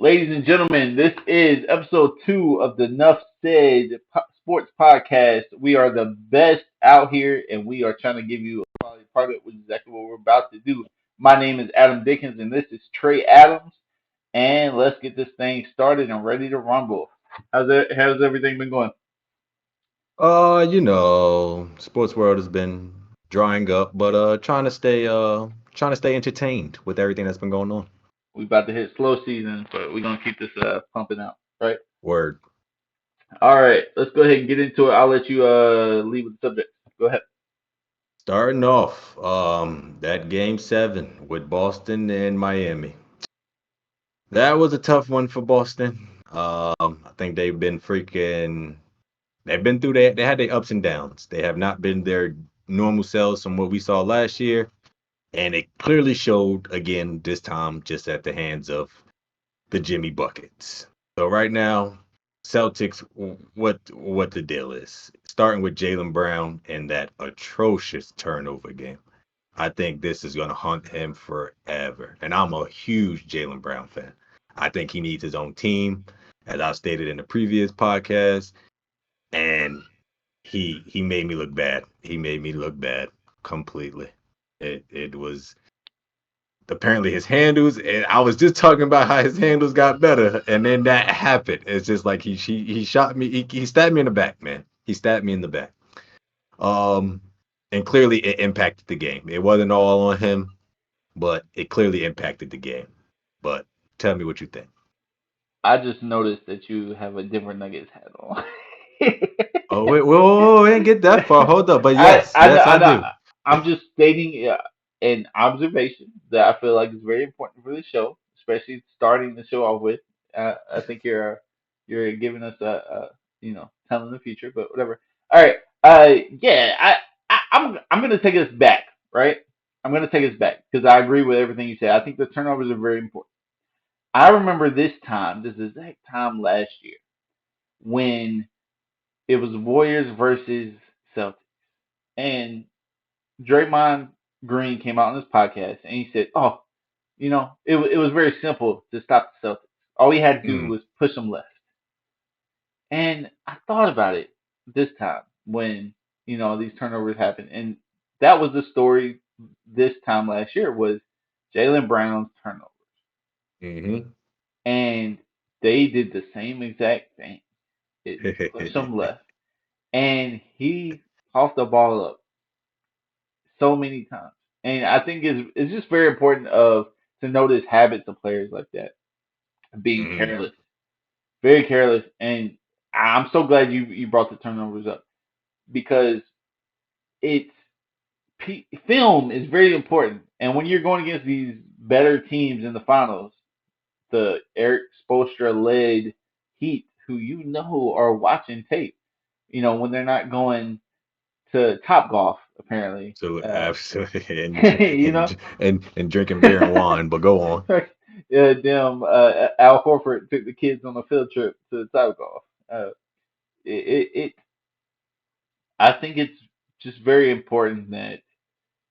Ladies and gentlemen, this is episode 2 of the Nuff Said Sports Podcast. We are the best out here, and we are trying to give you a quality product, which is exactly what we're about to do. My name is Adam Dickens, and this is Trey Adams. And let's get this thing started and ready to rumble. How's everything been going? Sports world has been drying up, but trying to stay entertained with everything that's been going on. We about to hit slow season, but we're gonna keep this pumping out, right? Word. All right, let's go ahead and get into it. I'll let you lead with the subject. Go ahead. Starting off, that game 7 with Boston and Miami. That was a tough one for Boston. I think they've been through that. They had their ups and downs. They have not been their normal selves from what we saw last year. And it clearly showed again this time just at the hands of the Jimmy buckets. So right now, Celtics, what the deal is? Starting with Jaylen Brown and that atrocious turnover game. I think this is going to haunt him forever. And I'm a huge Jaylen Brown fan. I think he needs his own team, as I stated in the previous podcast. And he made me look bad. He made me look bad completely. It was apparently his handles, and I was just talking about how his handles got better, and then that happened. It's just like he shot me, he stabbed me in the back, man. He stabbed me in the back. Um, and clearly it impacted the game. It wasn't all on him, but it clearly impacted the game. But tell me what you think. I just noticed that you have a Denver Nuggets hat on. Oh wait, whoa, we didn't get that far. Hold up, but I yes, I know yes, I I know. do. I'm just stating an observation that I feel like is very important for the show, especially starting the show off with. I think you're giving us a telling the future, but whatever. All right. Yeah. I'm gonna take us back, right? I'm gonna take us back because I agree with everything you said. I think the turnovers are very important. I remember this exact time last year when it was Warriors versus Celtics. And Draymond Green came out on this podcast and he said, "Oh, it was very simple to stop the Celtics. All we had to do Mm, was push them left." And I thought about it this time when these turnovers happened, and that was the story this time last year was Jaylen Brown's turnover, mm-hmm. and they did the same exact thing. It pushed them left, and he tossed the ball up so many times. And I think it's just very important of to notice habits of players like that, being Mm-hmm. careless, very careless. And I'm so glad you brought the turnovers up because it's film is very important. And when you're going against these better teams in the finals, the Eric Spoelstra led Heat, who are watching tape, when they're not going to Top Golf apparently. So absolutely, You know, and drinking beer and wine. But go on. Them Al Horford took the kids on a field trip to the Top Golf. It I think it's just very important that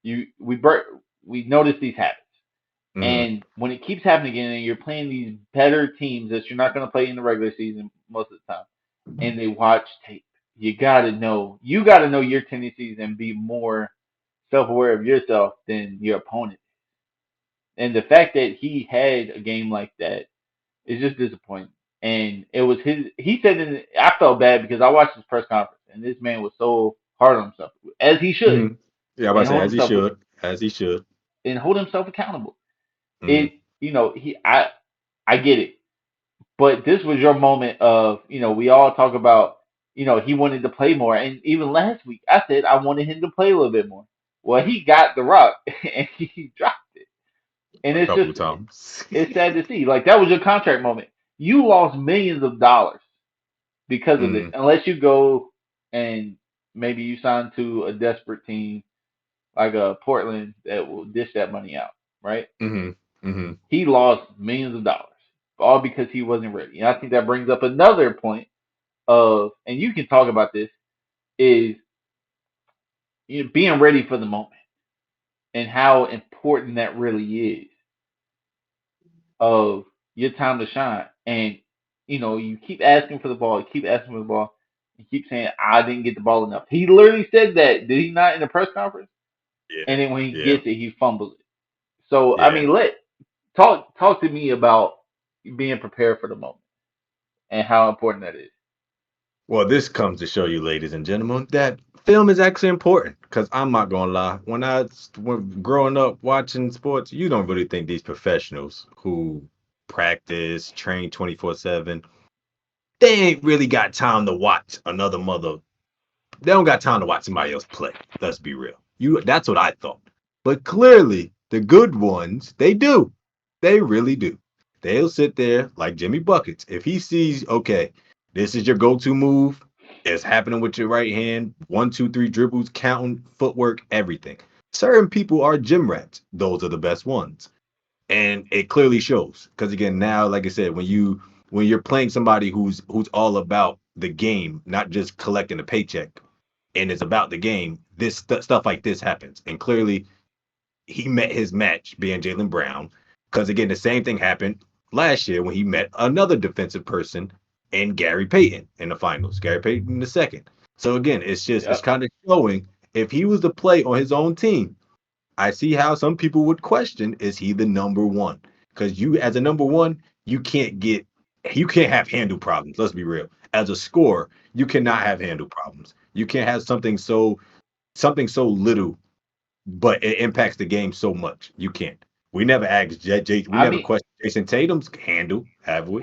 you we bur- we notice these habits, Mm-hmm. and when it keeps happening again, and you're playing these better teams that you're not going to play in the regular season most of the time, and they watch tape, you got to know your tendencies and be more self-aware of yourself than your opponent. And the fact that he had a game like that is just disappointing. And it was his. He said, I felt bad because I watched his press conference, and this man was so hard on himself, as he should, Mm-hmm. Yeah, I'm about and to say hold as he himself should, as he should. accountable. Mm-hmm. I get it, but this was your moment of, we all talk about, he wanted to play more, and even last week I said I wanted him to play a little bit more. Well, he got the rock and he dropped it, and A couple of times. it's sad to see. Like that was your contract moment. You lost millions of dollars because of this, Mm-hmm. unless you go and maybe you sign to a desperate team like a Portland that will dish that money out, right? Mm-hmm. Mm-hmm. He lost millions of dollars all because he wasn't ready. And I think that brings up another point of, and you can talk about this, is being ready for the moment and how important that really is. Of your time to shine. And you keep asking for the ball, you keep asking for the ball, you keep saying I didn't get the ball enough. He literally said that, did he not, in the press conference? Yeah, And then when he yeah, gets it, he fumbles it. So I yeah. mean, talk to me about being prepared for the moment and how important that is. Well, this comes to show you, ladies and gentlemen, that film is actually important. Because I'm not gonna lie, when growing up watching sports, you don't really think these professionals who practice, train 24/7, they ain't really got time to watch another mother. They don't got time to watch somebody else play. Let's be real. That's what I thought. But clearly, the good ones, they do. They really do. They'll sit there like Jimmy Buckets. If he sees, okay, this is your go-to move, it's happening with your right hand, one, two, three dribbles, counting, footwork, everything. Certain people are gym rats. Those are the best ones. And it clearly shows. Because again, now, like I said, when you're playing somebody who's all about the game, not just collecting a paycheck, and it's about the game, this stuff like this happens. And clearly, he met his match being Jaylen Brown. Because again, the same thing happened last year when he met another defensive person and Gary Payton in the finals. Gary Payton the second. So again, it's Yep. kind of showing if he was to play on his own team, I see how some people would question, is he the number one? Because you, as a number one, you can't have handle problems. Let's be real. As a scorer, you cannot have handle problems. You can't have something so little, but it impacts the game so much. You can't. We never asked we I never mean, questioned Jason Tatum's handle, have we?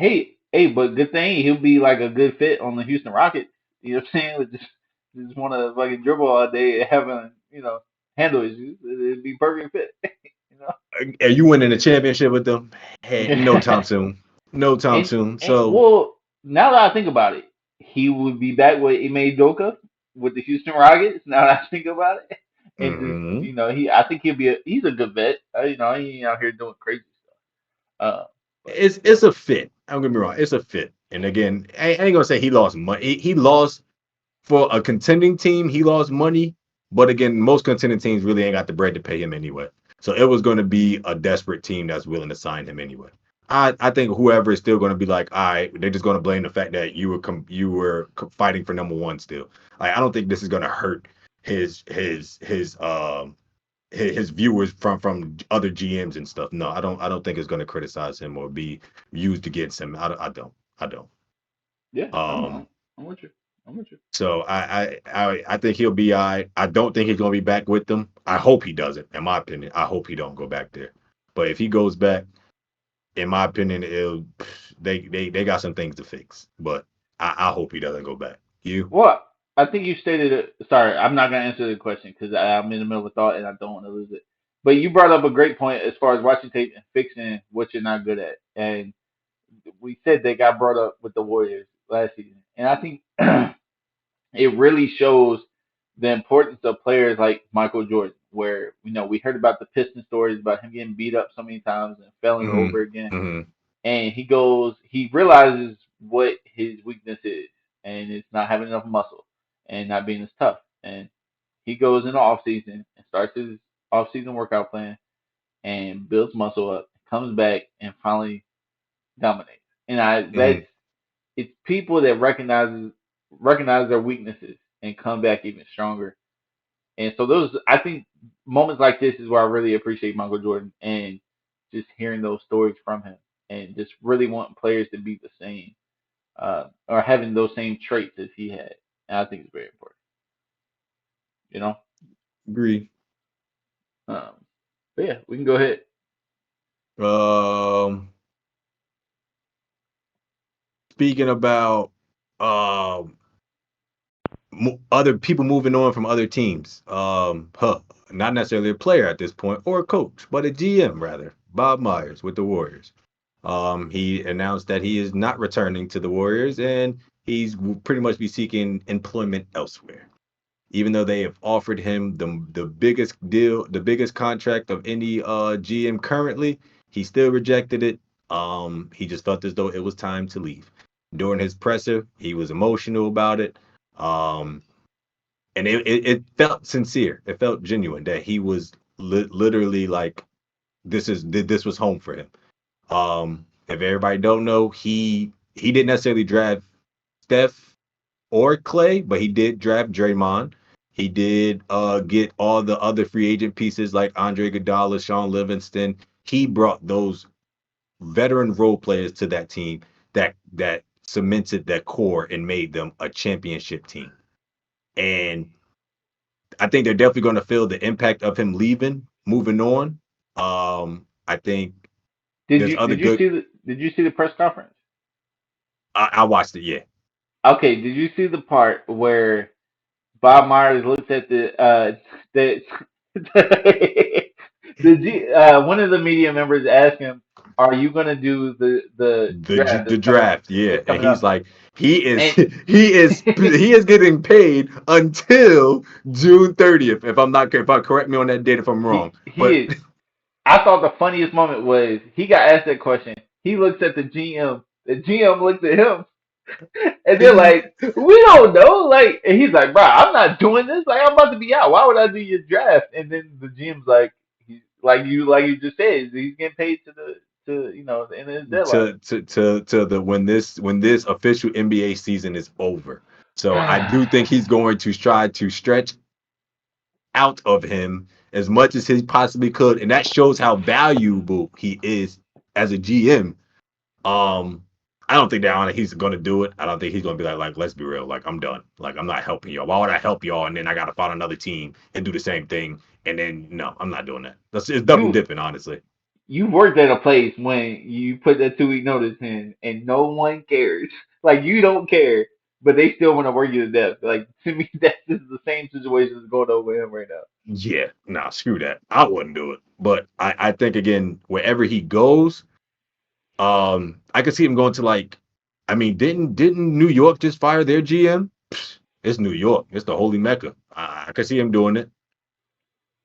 hey, but good thing he'll be like a good fit on the Houston Rockets. You know what I'm saying? With just want to fucking dribble all day and having handle issues. It'd be perfect fit. You know. Are you winning a championship with them? Hey, no time soon. No time and soon. and So well, now that I think about it, he would be back with Ime Udoka with the Houston Rockets. Now that I think about it, and just mhm. I think he's a good vet. He ain't out here doing crazy stuff. But yeah, It's a fit. Don't get me wrong. It's a fit. And again, I ain't gonna say he lost money. He lost for a contending team. He lost money, but again, most contending teams really ain't got the bread to pay him anyway. So it was going to be a desperate team that's willing to sign him anyway. I think whoever is still going to be like, all right, they're just going to blame the fact that fighting for number one still. I don't think this is going to hurt his his his um his viewers from other GMs and stuff. No, I don't think it's going to criticize him or be used against him. I don't. yeah, Um, I'm with you. I'm with you. so I think he'll be all right. I don't think he's going to be back with them. I hope he doesn't. In my opinion, I hope he don't go back there. But if he goes back, in my opinion, they got some things to fix. But I hope he doesn't go back. You Well, I think you stated it. Sorry, I'm not gonna answer the question because I'm in the middle of a thought and I don't want to lose it. But you brought up a great point as far as watching tape and fixing what you're not good at. And we said they got brought up with the Warriors last season, and I think it really shows the importance of players like Michael Jordan, where we heard about the Piston stories about him getting beat up so many times and failing hmm over again, hmm and he realizes what his weakness is, and it's not having enough muscle and not being as tough, and he goes in the off season and starts his off season workout plan and builds muscle up, comes back and finally dominates. And hmm it's people that recognize their weaknesses and come back even stronger. And so those, I think, moments like this is where I really appreciate Michael Jordan and just hearing those stories from him and just really wanting players to be the same or having those same traits as he had. And I think it's very important, you know. agree. Um, but yeah, we can go ahead. Um, Speaking about um other people moving on from other teams. Not necessarily a player at this point or a coach, but a GM rather. Bob Myers with the Warriors. He announced that he is not returning to the Warriors and he's will pretty much be seeking employment elsewhere. Even though they have offered him the biggest deal, the biggest contract of any GM currently, he still rejected it. He just felt as though it was time to leave. During his presser, he was emotional about it. Um, and it felt sincere. It felt genuine that he was literally like this was home for him. Um, If everybody don't know, he didn't necessarily draft Steph or Clay, but he did draft Draymond. He did get all the other free agent pieces like Andre Iguodala, Sean Livingston. He brought those veteran role players to that team that cemented that core and made them a championship team. And I think they're definitely going to feel the impact of him leaving, moving on. I think there's other good. Did you see the press conference? I watched it. Yeah, Okay, did you see the part where Bob Myers looks at the one of the media members asked him, "Are you gonna do the draft the draft. Yeah, that's and coming he's up?" like, he is And he is getting paid until June 30th. If I correct me on that date if I'm wrong, he but is. I thought the funniest moment was he got asked that question. He looks at the GM. The GM looks at him, and they're like, "We don't know." Like, and he's like, "Bro, I'm not doing this. Like, I'm about to be out. Why would I do your draft?" And then the GM's like, like you just said, he's getting paid to the end of his deadline." to the when this official NBA season is over. So I do think he's going to try to stretch out of him as much as he possibly could, and that shows how valuable he is as a GM. Um, I don't think that he's going to do it. I don't think he's going to be like, let's be real, like I'm done. Like I'm not helping y'all. Why would I help y'all and then I got to find another team and do the same thing? And then no, I'm not doing that. That's it's double you dipping, honestly. you worked at a place when you put that 2 week notice in, and no one cares. Like you don't care, but they still want to work you to death. Like to me, that's just the same situation that's going on with him right now. Yeah, nah, screw that. I wouldn't do it. But I think again, wherever he goes, I could see him going to like, I mean, didn't New York just fire their GM? It's New York. It's the holy mecca. I could see him doing it.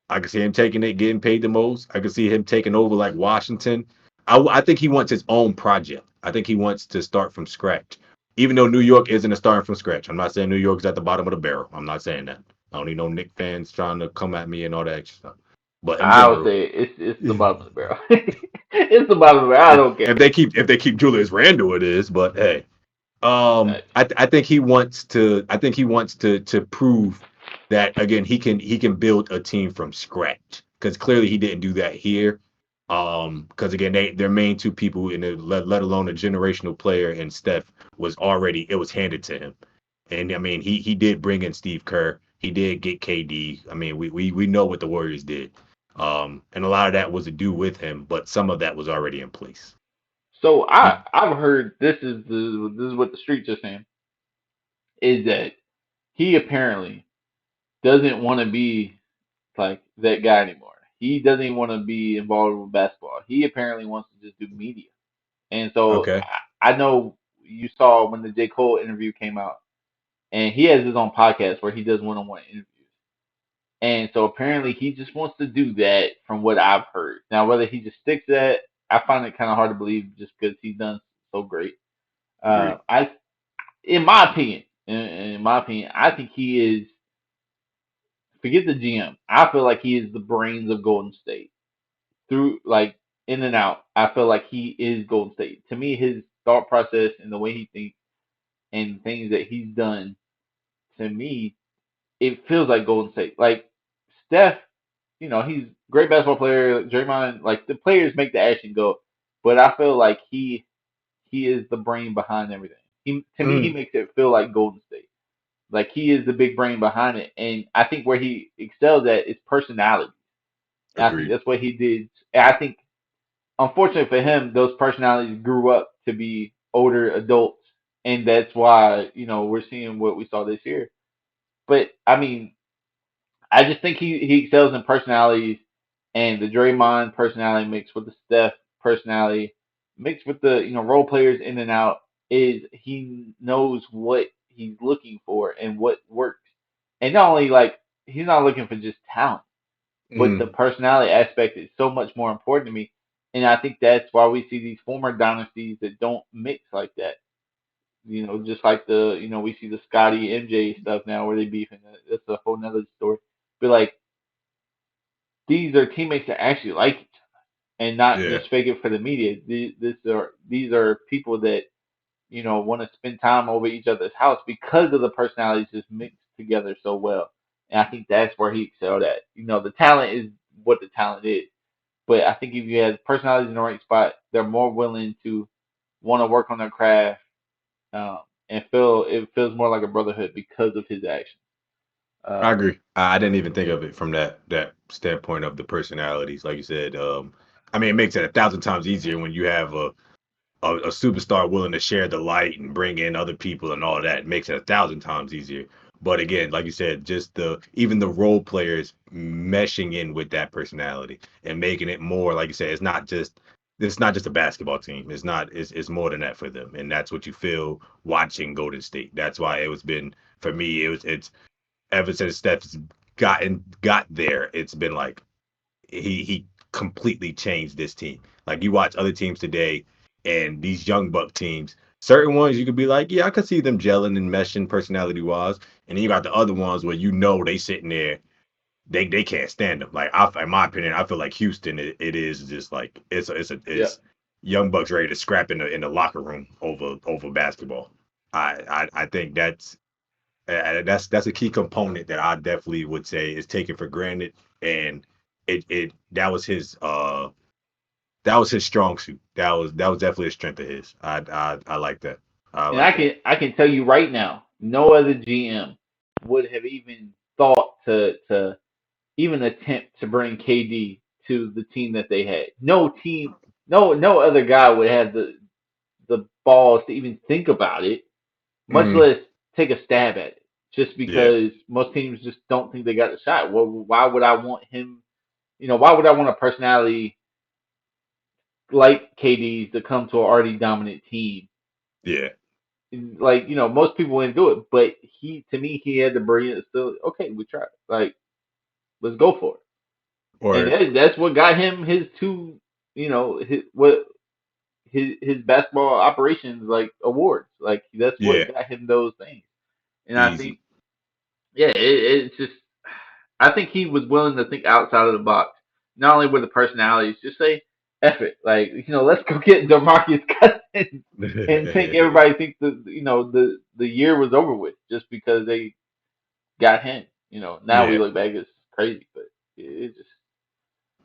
I could see him taking it, getting paid the most. I could see him taking over like Washington. I think he wants his own project. I think he wants to start from scratch. Even though New York isn't a starting from scratch. I'm not saying New York's at the bottom of the barrel. I'm not saying that. I don't need no Knicks fans trying to come at me and all that extra stuff. But in I would general, say it's the bottom of the barrel. It's the bottom of the barrel. I don't care. if they keep Julius Randle, it is. But hey, Like, I think he wants to. I think he wants to prove that again. He can build a team from scratch because clearly he didn't do that here. Because again, their main two people in the let alone a generational player and Steph was already it was handed to him. And I mean, he did bring in Steve Kerr. He did get KD. I mean, we know what the Warriors did. And a lot of that was to do with him, but some of that was already in place. so You I've heard this is what the streets are saying is that he apparently doesn't want to be like that guy anymore. He doesn't even want to be involved with basketball. He apparently wants to just do media. And so okay? I know you saw when the J. Cole interview came out, and he has his own podcast where he does one-on-one interviews. And so apparently he just wants to do that from what I've heard. Now whether he just sticks to that, I find it kind of hard to believe just because he's done so great. Agreed. I, in my opinion, in my opinion, I think he is. Forget the GM. I feel like he is the brains of Golden State through like in and out. I feel like he is Golden State. To me, his thought process and the way he thinks and things that he's done, to me, it feels like Golden State. Like Steph, he's a great basketball player. Draymond, like the players make the action go, but I feel like he is the brain behind everything. To me, he Mm, makes it feel like Golden State. Like he is the big brain behind it, and I think where he excels at is personality. And I think agreed. that's what he did. And I think, unfortunately for him, those personalities grew up to be older adults, and that's why we're seeing what we saw this year. But I mean, I just think he excels in personalities, and the Draymond personality mixed with the Steph personality, mixed with the role players in and out, is he knows what he's looking for and what works. And not only like he's not looking for just talent, but the Mm, personality aspect is so much more important to me. And I think that's why we see these former dynasties that don't mix like that. Just like we see the Scotty MJ stuff now where they beefing. That's a whole nother story. But like these are teammates that actually like each other and not yeah. just fake it for the media. these are people that want to spend time over each other's house because of the personalities just mixed together so well. And I think that's where he excelled at. The talent is what the talent is. But I think if you have personalities in the right spot, they're more willing to want to work on their craft, um, and feel it feels more like a brotherhood because of his actions. I Um, agree. I didn't even think of it from that standpoint of the personalities. Like you said, I mean, it makes it 1,000 times easier when you have a superstar willing to share the light and bring in other people and all that. It makes it 1,000 times easier. But again, like you said, just the even the role players meshing in with that personality and making it more, like you said, it's not just a basketball team. It's more than that for them. And that's what you feel watching Golden State. That's why it was been for me, it's ever since Steph's got there, it's been like he completely changed this team. Like you watch other teams today and these young buck teams, certain ones you could be like, yeah, I could see them gelling and meshing personality wise. And then you got the other ones where they sitting there, they can't stand them. Like in my opinion, I feel like Houston it is just like yeah, it's young bucks ready to scrap in the locker room over basketball. I think that's a key component that I definitely would say is taken for granted, and it that was his strong suit. That was definitely a strength of his. I like that. I and like that. I can tell you right now, no other GM would have even thought to even attempt to bring KD to the team that they had. No team, no other guy would have the balls to even think about it, much Mm, less take a stab at it. Just yeah, because most teams just don't think they got the shot. Well, why would I want him? Why would I want a personality like KD's to come to an already dominant team? yeah. Like, most people wouldn't do it, but to me, he had the brilliance. Still, okay, we tried. Like, let's go for it. And Or that's what got him his two, his basketball operations like awards. Like, that's what yeah, got him those things. And I easy. think, yeah, it's just I think he was willing to think outside of the box, not only with the personalities, just say, F it. Like, let's go get DeMarcus Cousins and think everybody thinks the year was over with just because they got him. Now we Yeah, look back, it's crazy, but it just,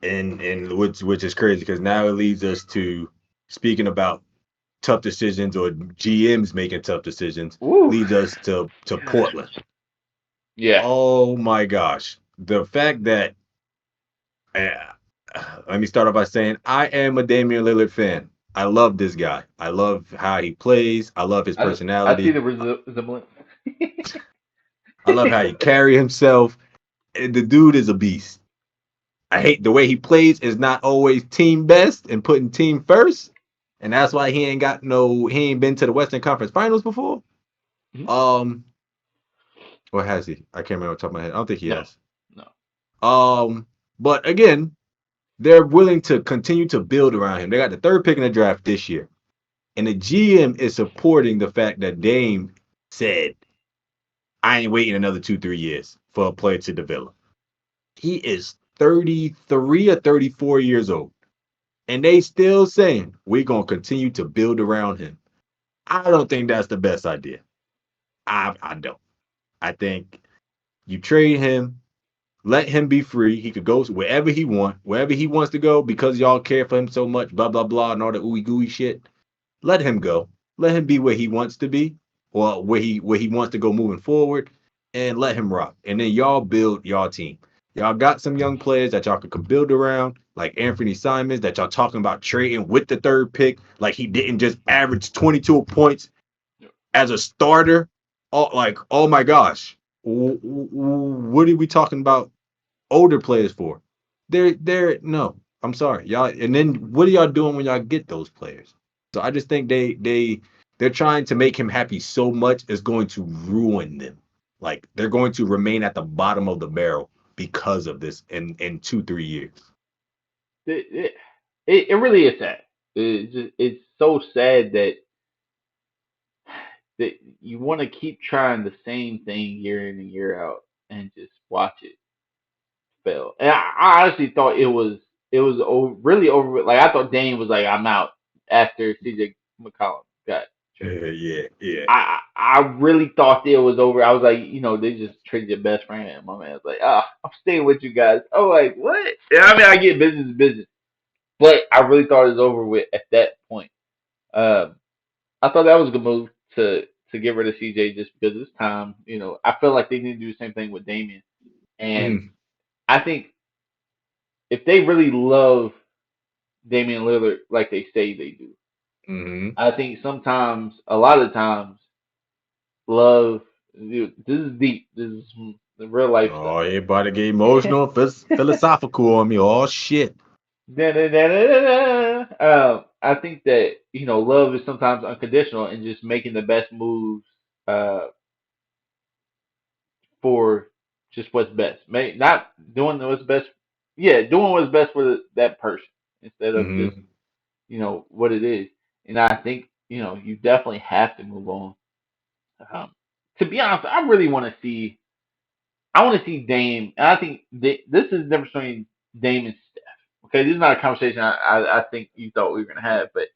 and which is crazy because now it leads us to speaking about tough decisions or GMs making tough decisions woo, leads us to God. Portland. Yeah. Oh my gosh. The fact that uh, let me start off by saying I am a Damian Lillard fan. I love this guy. I love how he plays. I love his I see personality. the resemblance. I love how he carry himself. The dude is a beast. I hate the way he plays is not always team best and putting team first. And that's why he ain't been to the Western Conference Finals before. Mhm. Um, or has he? I can't remember off the top of my head. I don't think he No, has. no. But again, they're willing to continue to build around him. They got the third pick in the draft this year. And the GM is supporting the fact that Dame said, I ain't waiting another 2, 3 years for a player to develop. He is 33 or 34 years old. And they still saying, we're going to continue to build around him. I don't think that's the best idea. I don't. I think you trade him, let him be free. He could go wherever he wants to go because y'all care for him so much, blah, blah, blah, and all the ooey gooey shit. Let him go. Let him be where he wants to be, or where he wants to go moving forward, and let him rock. And then y'all build y'all team. Y'all got some young players that y'all can build around, like Anthony Simons, that y'all talking about trading with the third pick. Like he didn't just average 22 points as a starter. Oh my gosh, what are we talking about? Older players for? They're no. I'm sorry, y'all. And then what are y'all doing when y'all get those players? So I just think they're trying to make him happy so much it's going to ruin them. Like they're going to remain at the bottom of the barrel because of this in 2, 3 years. It really is sad. It's so sad that you want to keep trying the same thing year in and year out and just watch it fail. And I honestly thought it was really over. Like, I thought Dane was like, I'm out. after CJ McCollum got traded. Yeah, yeah. I really thought it was over. I was like, they just traded your best friend. And my man was like, I'm staying with you guys. I'm like, what? And I mean, I get business is business, but I really thought it was over with at that point. Um, I thought that was a good move to get rid of CJ just because it's time. I feel like they need to do the same thing with Damian, and Mm, I think if they really love Damian Lillard like they say they do, mm-hmm. I think sometimes, a lot of times, love. This is deep. This is the real life stuff. Oh, everybody get emotional, philosophical on me. Oh shit. Da-da-da-da-da-da. I think that love is sometimes unconditional and just making the best moves uh, for just what's best. Not doing what's best. Yeah, doing what's best for that person instead of just Mm-hmm. what it is. And I think you definitely have to move on. Um, to be honest, I really want to see. I want to see Dame, and I think this is the difference between Dame and Steph. Okay, this is not a conversation I think you thought we were gonna have, but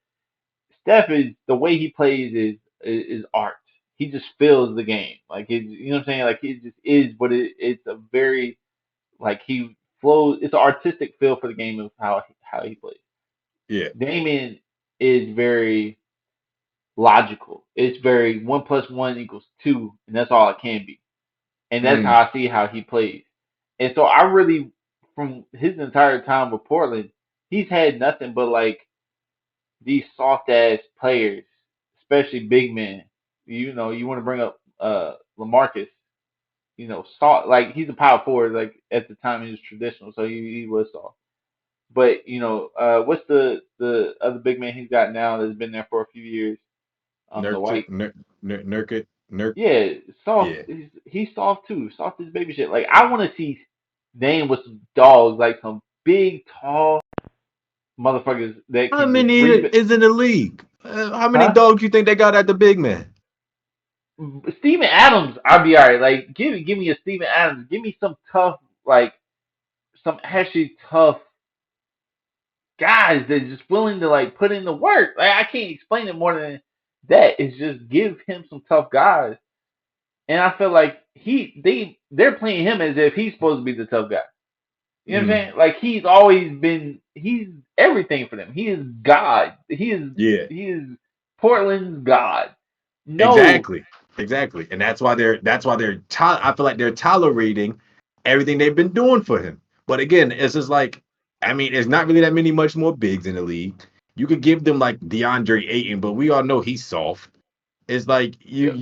Steph is the way he plays is art. He just feels the game, like you know what I'm saying. Like it just is, but it's a very like he flows. It's an artistic feel for the game of how he plays. Yeah. Damien is very logical. It's very 1 plus 1 equals 2, and that's all it can be. And that's how Mm, I see how he plays. And so I really, from his entire time with Portland, he's had nothing but like these soft ass players, especially big men. You want to bring up Lamarcus. Soft like he's a power forward. Like at the time he was traditional, so he was soft. But what's the other big man he's got now that's been there for a few years? The Nurkic, white. Nurkic, Nurk. Yeah, soft. Yeah. He's soft too. Soft as baby shit. Like I want to see Dame with some dogs, like some big, tall motherfuckers that How can just many rebound. is in the league? How many Huh? dogs you think they got at the big man? Steven Adams, I'll be alright. Like give me a Steven Adams. Give me some tough, like some actually tough guys that just willing to like put in the work. Like I can't explain it more than that. It's just give him some tough guys. And I feel like they're playing him as if he's supposed to be the tough guy. You know what I'm Mm, saying? Like he's everything for them. He is God. yeah. He is Portland's God. No, Exactly. Exactly. And I feel like they're tolerating everything they've been doing for him. But again, it's just like I mean, there's not really that many much more bigs in the league. You could give them like DeAndre Ayton, but we all know he's soft. It's like yeah,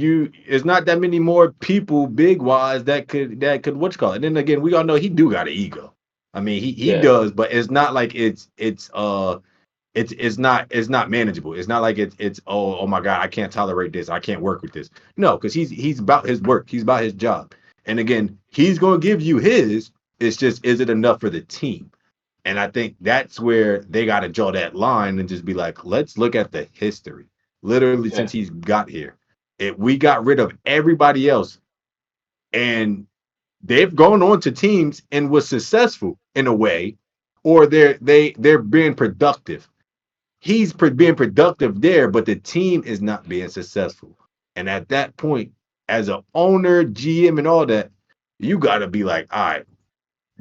it's not that many more people big wise that could what you call it. And then again, we all know he do got an ego. I mean, he yeah, does, but it's not like it's not manageable. It's not like it's oh my god, I can't tolerate this. I can't work with this. No, because he's about his work. He's about his job. And again, he's going to give you his. It's just is it enough for the team? And I think that's where they got to draw that line and just be like, let's look at the history. Literally, since yeah, he's got here, we got rid of everybody else, and they've gone on to teams and was successful in a way, or they're being productive. He's being productive there, but the team is not being successful. And at that point, as an owner, GM, and all that, you got to be like, all right,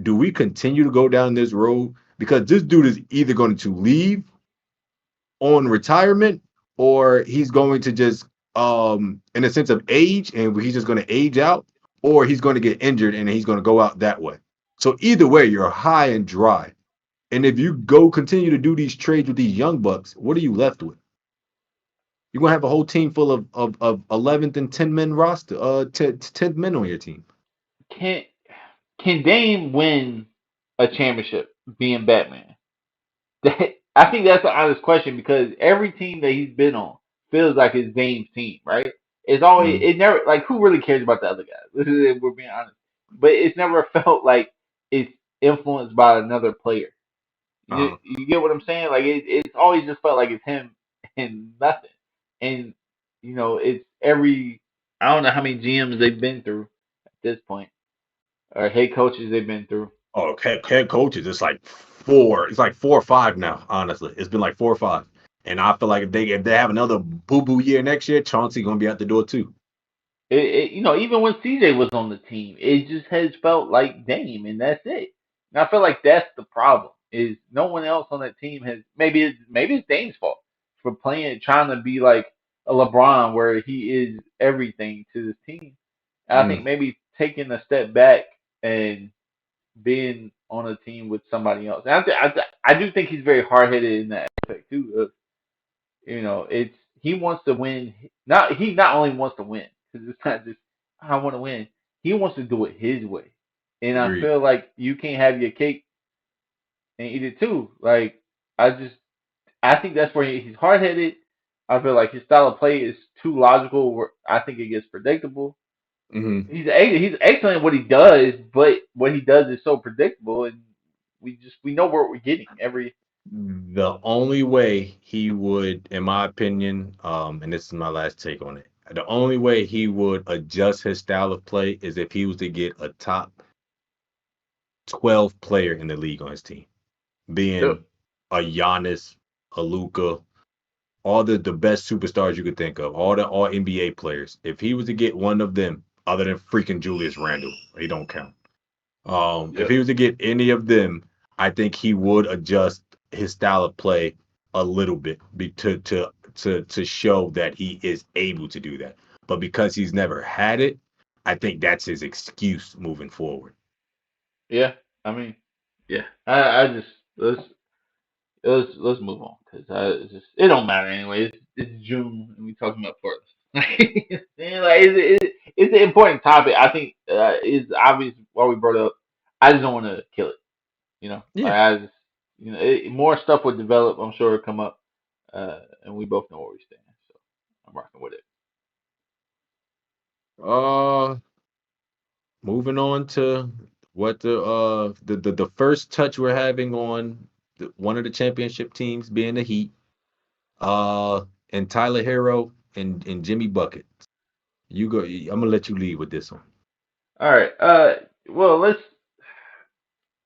do we continue to go down this road? Because this dude is either going to leave on retirement or he's going to just in a sense of age and he's just going to age out or he's going to get injured and he's going to go out that way. So either way, you're high and dry. And if you go continue to do these trades with these young bucks, what are you left with? You're gonna have a whole team full of 11th and 10 men roster, 10th men on your team. can can Dame win a championship being Batman? I think that's an honest question because every team that he's been on feels like it's Dame's team, right? It's always Mm, it never like who really cares about the other guys? If we're being honest, but it's never felt like it's influenced by another player. You uh-huh. you get what I'm saying? Like it's always just felt like it's him and nothing. And it's every I don't know how many GMs they've been through at this point or head coaches they've been through. Oh, head coaches, it's like four. It's like 4 or 5 now. Honestly, it's been like 4 or 5. And I feel like if they have another boo boo year next year, Chauncey gonna be out the door too. Even when CJ was on the team, it just has felt like Dame, and that's it. And I feel like that's the problem. Is no one else on that team has maybe it's Dame's fault for playing trying to be like a LeBron where he is everything to this team. And I Mm, think maybe taking a step back and being on a team with somebody else. And I do think he's very hard headed in that aspect too. It's he wants to win. Not only wants to win because it's not just I want to win. He wants to do it his way, and I agreed. feel like you can't have your cake and eat it too. Like I think that's where he's hard headed. I feel like his style of play is too logical. Where I think it gets predictable. Hmm. He's excellent at what he does, but what he does is so predictable, and we know what we're getting every. The only way he would, in my opinion, and this is my last take on it, the only way he would adjust his style of play is if he was to get a top 12 player in the league on his team, being a Giannis, a Luca, all the best superstars you could think of, all the all NBA players. If he was to get one of them, other than freaking Julius Randle, he don't count. If Yep. he was to get any of them, I think he would adjust his style of play a little bit to show that he is able to do that. But because he's never had it, I think that's his excuse moving forward. Yeah. I mean, yeah. I just let's move on because it's just it don't matter anyway. It's June and we talking about Portland. Like it's an important topic. I think it's obvious why we brought it up. I just don't want to kill it. Like Yeah. I just more stuff would develop. I'm sure it'll come up, and we both know where we stand. So I'm rocking with it. Uh, moving on to what the first touch we're having on one of the championship teams being the Heat. Uh, and Tyler Hero and Jimmy Bucket. You go. I'm gonna let you lead with this one. All right. Well, let's.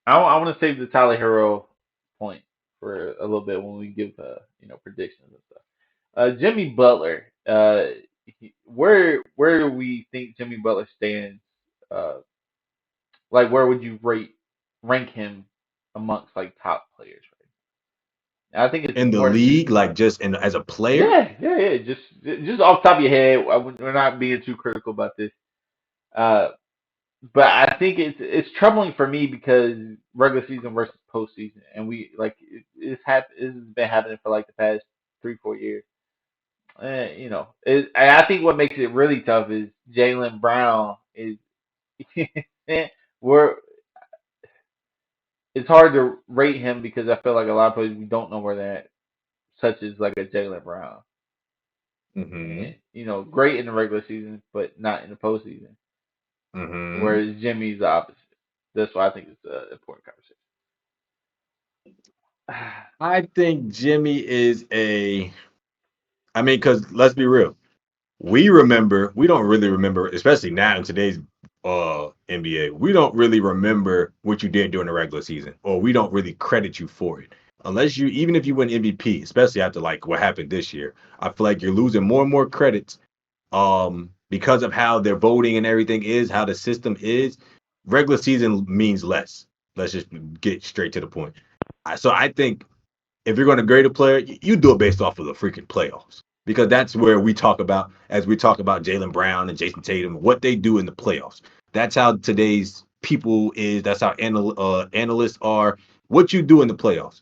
I want to save the Tyler Hero point for a little bit when we give predictions and stuff. Jimmy Butler. Where do we think Jimmy Butler stands? Uh, like where would you rank him amongst like top players right now? I think it's In the more. league, like just in as a player, Yeah. Just off the top of your head, we're not being too critical about this. Uh, but I think it's troubling for me because regular season versus postseason, and we like this has been happening for like the past 3 4 years. I think what makes it really tough is Jaylen Brown is we're it's hard to rate him because I feel like a lot of players we don't know where they're at, such as like a Jaylen Brown, hmm and great in the regular season but not in the postseason. hmm Whereas Jimmy's the opposite. That's why I think it's an important conversation. I think Jimmy is a. I mean, because let's be real, we don't really remember, especially now in today's NBA, we don't really remember what you did during the regular season, or we don't really credit you for it. Unless you, even if you win MVP, especially after like what happened this year, I feel like you're losing more and more credits because of how their voting and everything is, how the system is. Regular season means less. Let's just get straight to the point. So I think if you're going to grade a player, you do it based off of the freaking playoffs because that's where we talk about as we talk about Jaylen Brown and Jason Tatum, what they do in the playoffs. That's how today's people is. That's how analysts are. What you do in the playoffs.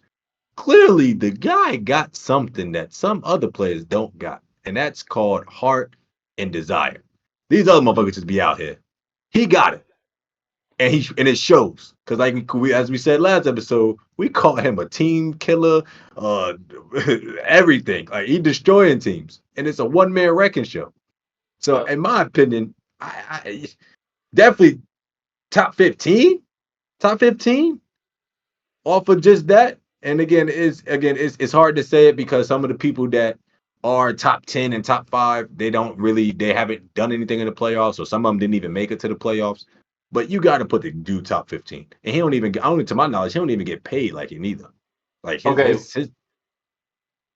Clearly, the guy got something that some other players don't got, and that's called heart and desire. These other motherfuckers just be out here. He got it, and it shows because like as we said last episode, we call him a team killer, uh, everything. Like he destroying teams, and it's a one man wrecking show. So Yep. in my opinion, I definitely top 15, top 15 off of just that. And it's hard to say it because some of the people that are top 10 and top five, they haven't done anything in the playoffs, or some of them didn't even make it to the playoffs. But you got to put the dude top 15, and he don't even, only to my knowledge, he don't even get paid like it neither. Like Okay. his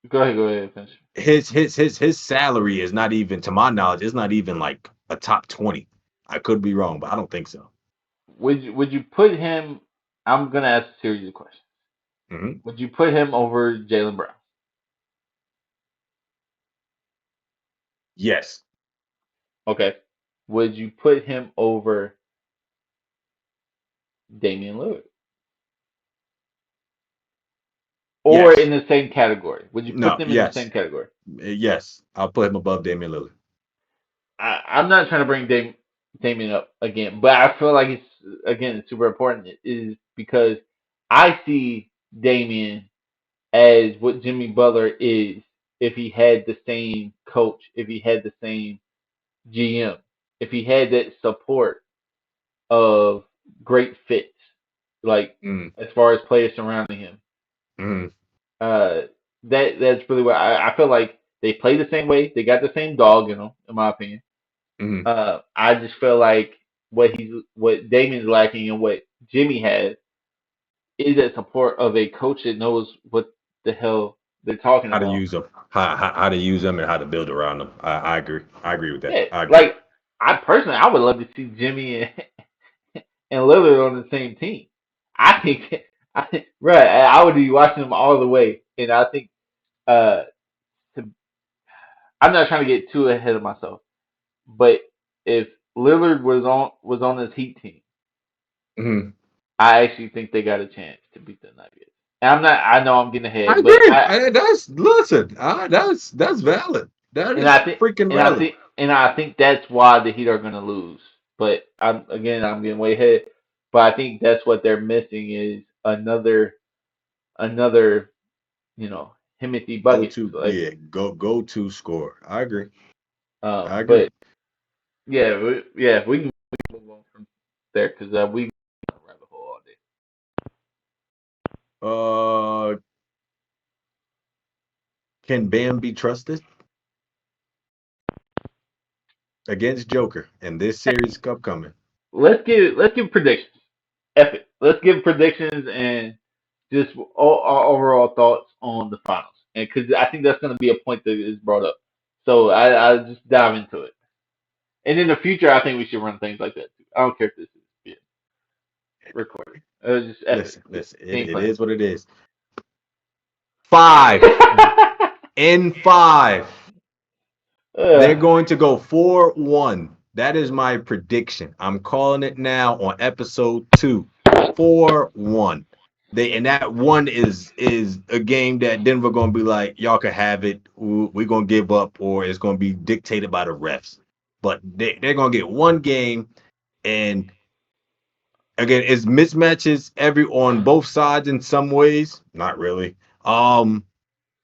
Go ahead, finish. His salary is not even, to my knowledge, it's not even like a top 20. I could be wrong, but I don't think so. Would you put him? I'm gonna ask a series of questions. Hmm. Would you put him over Jaylen Brown? Yes. Okay. Would you put him over Damian Lillard? Or in Yes. the same category? Would you put No. them in the same Yes. category? Yes. I'll put him above Damian Lillard. I'm not trying to bring Damian up again, but I feel like it's again super important is because I see Damian as what Jimmy Butler is if he had the same coach, if he had the same GM, if he had that support of great fits, like Mm, as far as players surrounding him. mm, Uh, that's really what I feel like they play the same way. They got the same dog in them, in my opinion. mm. I just feel like what Damian's lacking and what Jimmy has is that support of a coach that knows what the hell they're talking How to about. use them, how to use them, and how to build around them. I agree. I agree with that. Yeah, I agree. like I personally, I would love to see Jimmy and Lillard on the same team. I think, right, I would be watching them all the way, and I think uh, to, I'm not trying to get too ahead of myself, but if Lillard was on this Heat team, Hmm. I actually think they got a chance to beat the Nuggets. And I'm not. I know I'm getting I ahead, but agree. That's listen. That's valid. That and is I think freaking valid. I think that's why the Heat are going to lose. But I'm getting way ahead. But I think that's what they're missing is another Timothy Go buckets to, like. yeah. Go to score. I agree. I agree. But yeah, we can move on from there because we can rabbit hole all day. Uh, can Bam be trusted against Joker in this series upcoming? Let's give predictions. F it. Let's give predictions and just all our overall thoughts on the finals, and because I think that's going to be a point that is brought up. So I just dive into it, and in the future, I think we should run things like that too. I don't care if this is being recorded. Just F it. Listen, Just listen. It, game it plan. is what it is. Five in five. They're Ugh. going to go 4-1. That is my prediction. I'm calling it now on episode 2. 4-1. And that one is a game that Denver gonna be like, y'all can have it. We're gonna give up, or it's gonna be dictated by the refs. But they're gonna get one game, and again, it's mismatches every on both sides in some ways. Not really.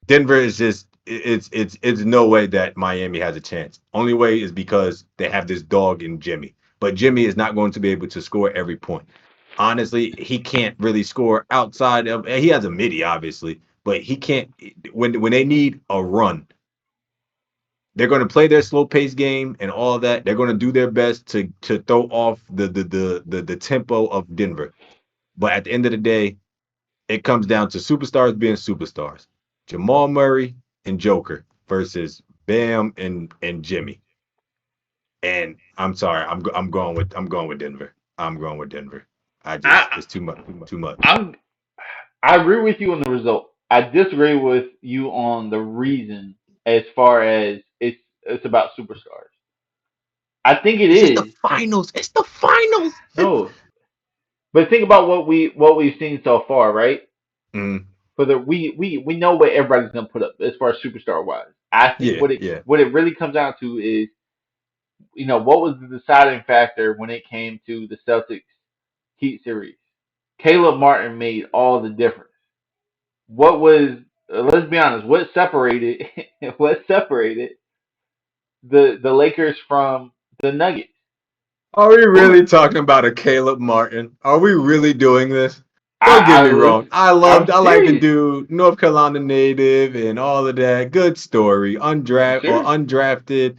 Denver is just it's no way that Miami has a chance. Only way is because they have this dog in Jimmy. But Jimmy is not going to be able to score every point. Honestly, he can't really score outside of, he has a midi obviously, but he can't when they need a run. They're going to play their slow pace game and all that. They're going to do their best to throw off the tempo of Denver. But at the end of the day, it comes down to superstars being superstars. Jamal Murray and Joker versus Bam and Jimmy. And I'm sorry, I'm going with Denver. I'm going with Denver. I just I it's too much, too much. I'm I agree with you on the result. I disagree with you on the reason as far as it's about superstars. I think it It's just the is. finals. It's the finals. No, but think about what we've seen so far, right? Mm, For the we know what everybody's gonna put up as far as superstar wise. I think yeah, yeah. what it really comes down to is what was the deciding factor when it came to the Celtics Heat series. Caleb Martin made all the difference. What was let's be honest, what separated the Lakers from the Nuggets? Are we Who really talking about a Caleb Martin? Are we really doing this? Don't get I me wrong. I'm I like the serious. dude, North Carolina native and all of that. Good story. I'm serious. Undrafted.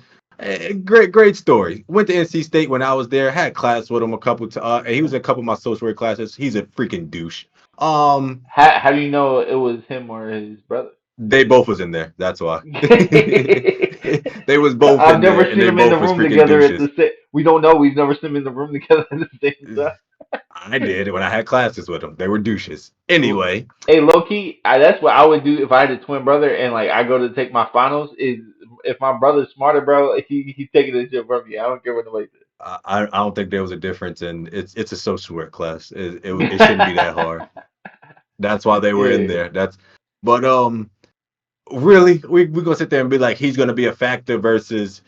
Great story. Went to NC State when I was there. Had class with him a couple to he was in a couple of my social work classes. He's a freaking douche. Um, How do you know it was him or his brother? They both was in there. That's why. They was both I've in never there, and seen they them in the both was room freaking together at the douches. same. We don't know. We've never seen them in the room together at the same I did when I had classes with them. They were douches. time. Anyway, Hey, low key, that's what I would do if I had a twin brother and like I go to take my finals. Is if my brother's smarter, bro, he's taking this shit from me. I don't care what nobody I don't think there was a difference, and it's a social work class. It shouldn't be that says. hard. That's why they were in Yeah, there. But really, we gonna sit there and be like he's gonna be a factor versus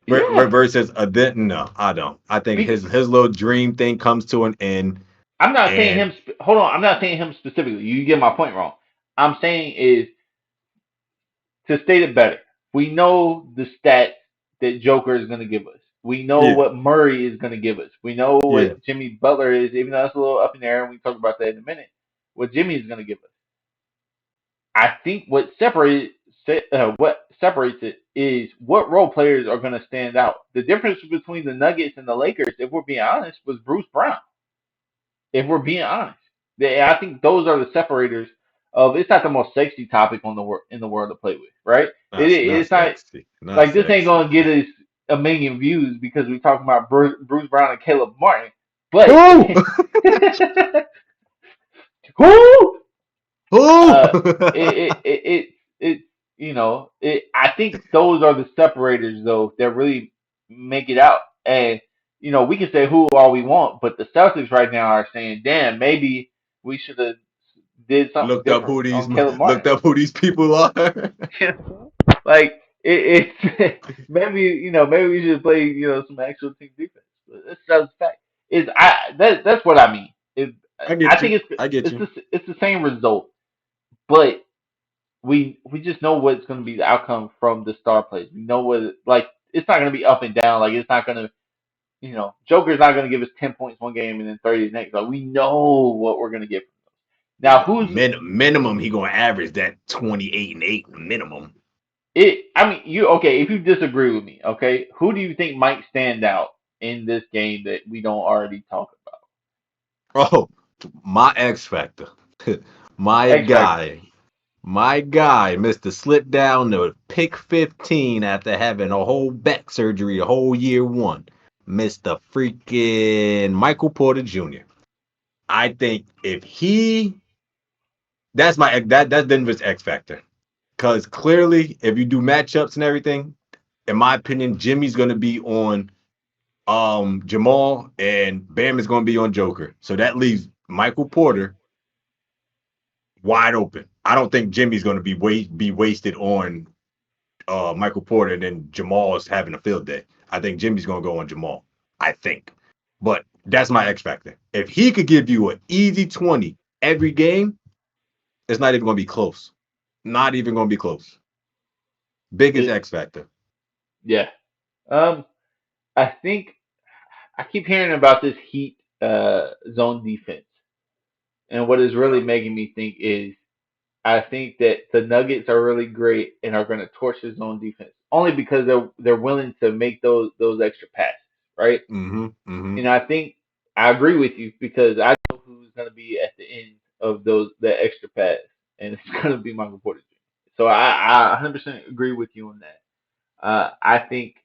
yeah. versus a then no, I don't. I think Be, his little dream thing comes to an end, I'm not saying and him. Hold on, I'm not saying him specifically. You get my point wrong. I'm saying is to state it better. We know the stats that Joker is going to give us. We know yeah, what Murray is going to give us. We know yeah. what Jimmy Butler is, even though that's a little up in the air, and we talk about that in a minute. What Jimmy is going to give us. I think what separates it is what role players are going to stand out. The difference between the Nuggets and the Lakers, if we're being honest, was Bruce Brown. If we're being honest, I think those are the separators of. It's not the most sexy topic on the in the world to play with, right? Not It's not sexy, not like this ain't sexy. gonna get us a million views because we're talking about Bruce Brown and Caleb Martin, but Who? who? Who? Uh, it I think those are the separators though that really make it out. And we can say who all we want, but the Celtics right now are saying, damn, maybe we should have did something looked up different who these on Caleb Martin. looked up who these people are. Like it's maybe maybe we should play some actual team defense. That's just fact. Is that's what I mean. I I get you. think I get you. it's the same result, but we just know what's going to be the outcome from the star plays. We know what like it's not going to be up and down. Like it's not going to Joker's not going to give us 10 points one game and then 30 the next. Like we know what we're going to get. Now who's Minimum he gonna average that 28 and 8 minimum. it? I mean, you okay? If you disagree with me, okay, who do you think might stand out in this game that we don't already talk about? Oh, my X factor. my X Factor. guy. My guy, Mr. Slip down to pick 15 after having a whole back surgery a whole year one. Mr. freaking Michael Porter Jr. I think if he that's Denver's X factor. Because clearly, if you do matchups and everything, in my opinion, Jimmy's gonna be on Jamal and Bam is gonna be on Joker. So that leaves Michael Porter wide open. I don't think Jimmy's gonna be wasted on Michael Porter and then Jamal is having a field day. I think Jimmy's gonna go on Jamal. I think. But that's my X factor. If he could give you an easy 20 every game, it's not even gonna be close. Not even gonna be close. Biggest It, X factor. yeah. Um, I think I keep hearing about this Heat zone defense, and what is really making me think is I think that the Nuggets are really great and are going to torch the zone defense only because they're willing to make those extra passes, right? Mm-hmm. Mm-hmm. And I think I agree with you because I know who's going to be at the end of that extra pass, and it's going to be Michael Porter Jr. So I 100% agree with you on that. I think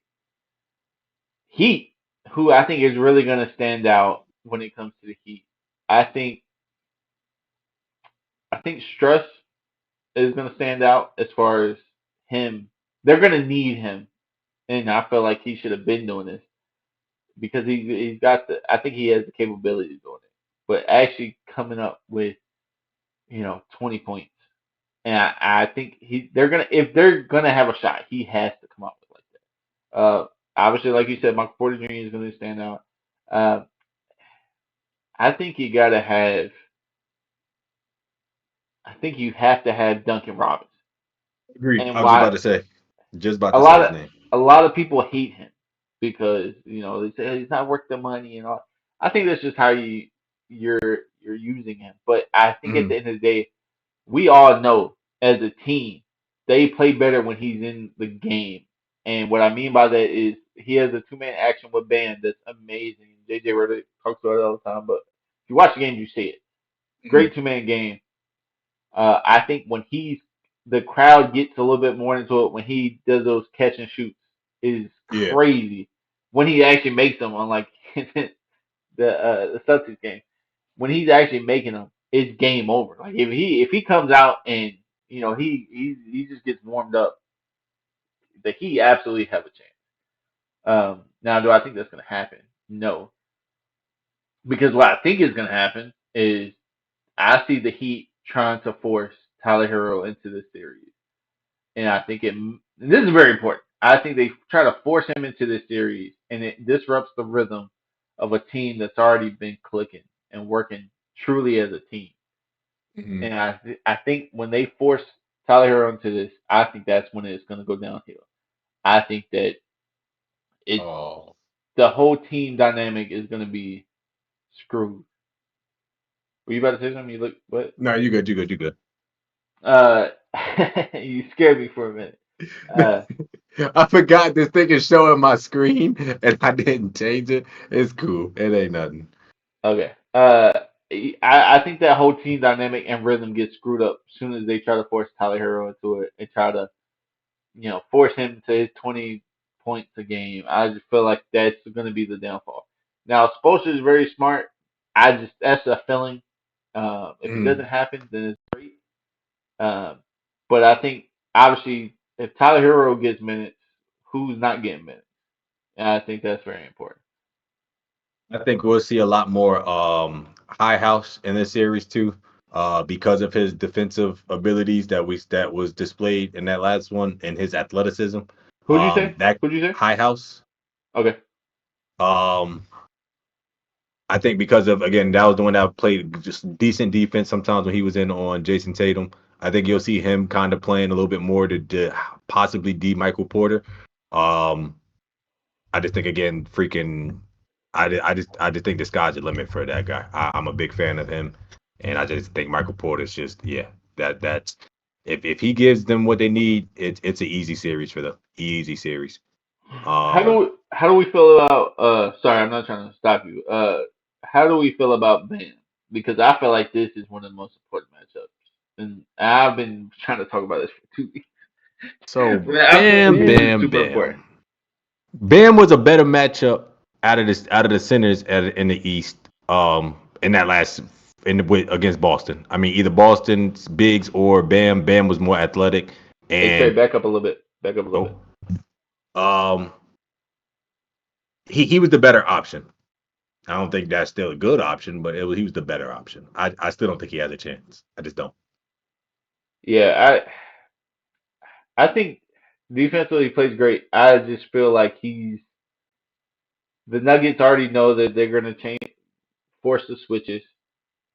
Heat, who I think is really going to stand out when it comes to the Heat. I think Struss is going to stand out as far as him. They're going to need him, and I feel like he should have been doing this because he's got the. I think he has the capability of doing it, but actually coming up with 20 points, and I think they're gonna if they're gonna have a shot, he has to come up with like that. Obviously, like you said, Michael Porter Jr. is going to stand out. Uh, I think you gotta have. I think you have to have Duncan Robinson, Agreed. and I was just why about to say. Just about a to say lot his of name. people hate him because they say he's not worth the money and all. I think that's just how you're using him. But I think at Mm-hmm. the end of the day, we all know as a team they play better when he's in the game. And what I mean by that is he has a two-man action with Bam that's amazing. JJ Redick talks about it all the time, but if you watch the game, you see it. Mm-hmm. Great two-man game. I think when he's the crowd gets a little bit more into it when he does those catch and shoots is Yeah. crazy. When he actually makes them, unlike the Celtics game, when he's actually making them, it's game over. Like if he comes out and he just gets warmed up, the Heat absolutely have a chance. Now, do I think that's going to happen? No, because what I think is going to happen is I see the Heat trying to force Tyler Hero into this series, and I think this is very important. I think they try to force him into this series, and it disrupts the rhythm of a team that's already been clicking and working truly as a team. Mhm. And I think when they force Tyler Hero into this, I think that's when it's going to go downhill. I think that it's Oh. the whole team dynamic is going to be screwed. Were you about to say something? You look what? No, you good. You good. You good. Uh, you scared me for a minute. Uh, I forgot this thing is showing my screen and I didn't change it. It's cool. It ain't nothing. okay. I think that whole team dynamic and rhythm gets screwed up as soon as they try to force Tyler Hero into it and try to force him to his 20 points a game. I just feel like that's going to be the downfall. Now, Spoelstra is very smart. That's a feeling. If it Mm. doesn't happen, then it's great. Um, but I think obviously if Tyler Hero gets minutes, who's not getting minutes? And I think that's very important. I think we'll see a lot more high house in this series too, because of his defensive abilities that was displayed in that last one and his athleticism. Who'd you say? That Who'd you say? high house. Okay. Um, I think because of again that was the one that played just decent defense sometimes when he was in on Jason Tatum. I think you'll see him kind of playing a little bit more to possibly D Michael Porter. Um, I just think again, freaking, I just think the sky's the limit for that guy. I'm a big fan of him, and I just think Michael Porter's just yeah, that's if he gives them what they need, it's an easy series for them, easy series. Um, How do we feel about sorry, I'm not trying to stop you. How do we feel about Bam? Because I feel like this is one of the most important matchups. And I've been trying to talk about this for 2 weeks. so But I feel like Bam, this is Bam, super important. Bam. Bam was a better matchup out of the centers in the East. In that last against Boston. I mean, either Boston's bigs or Bam. Bam was more athletic, Hey Trey, and back up a little bit. Back up a little bit. oh, um, he was the better option. I don't think that's still a good option, but he was the better option. I still don't think he has a chance. I just don't. Yeah, I think defensively he plays great. I just feel like the Nuggets already know that they're gonna force the switches.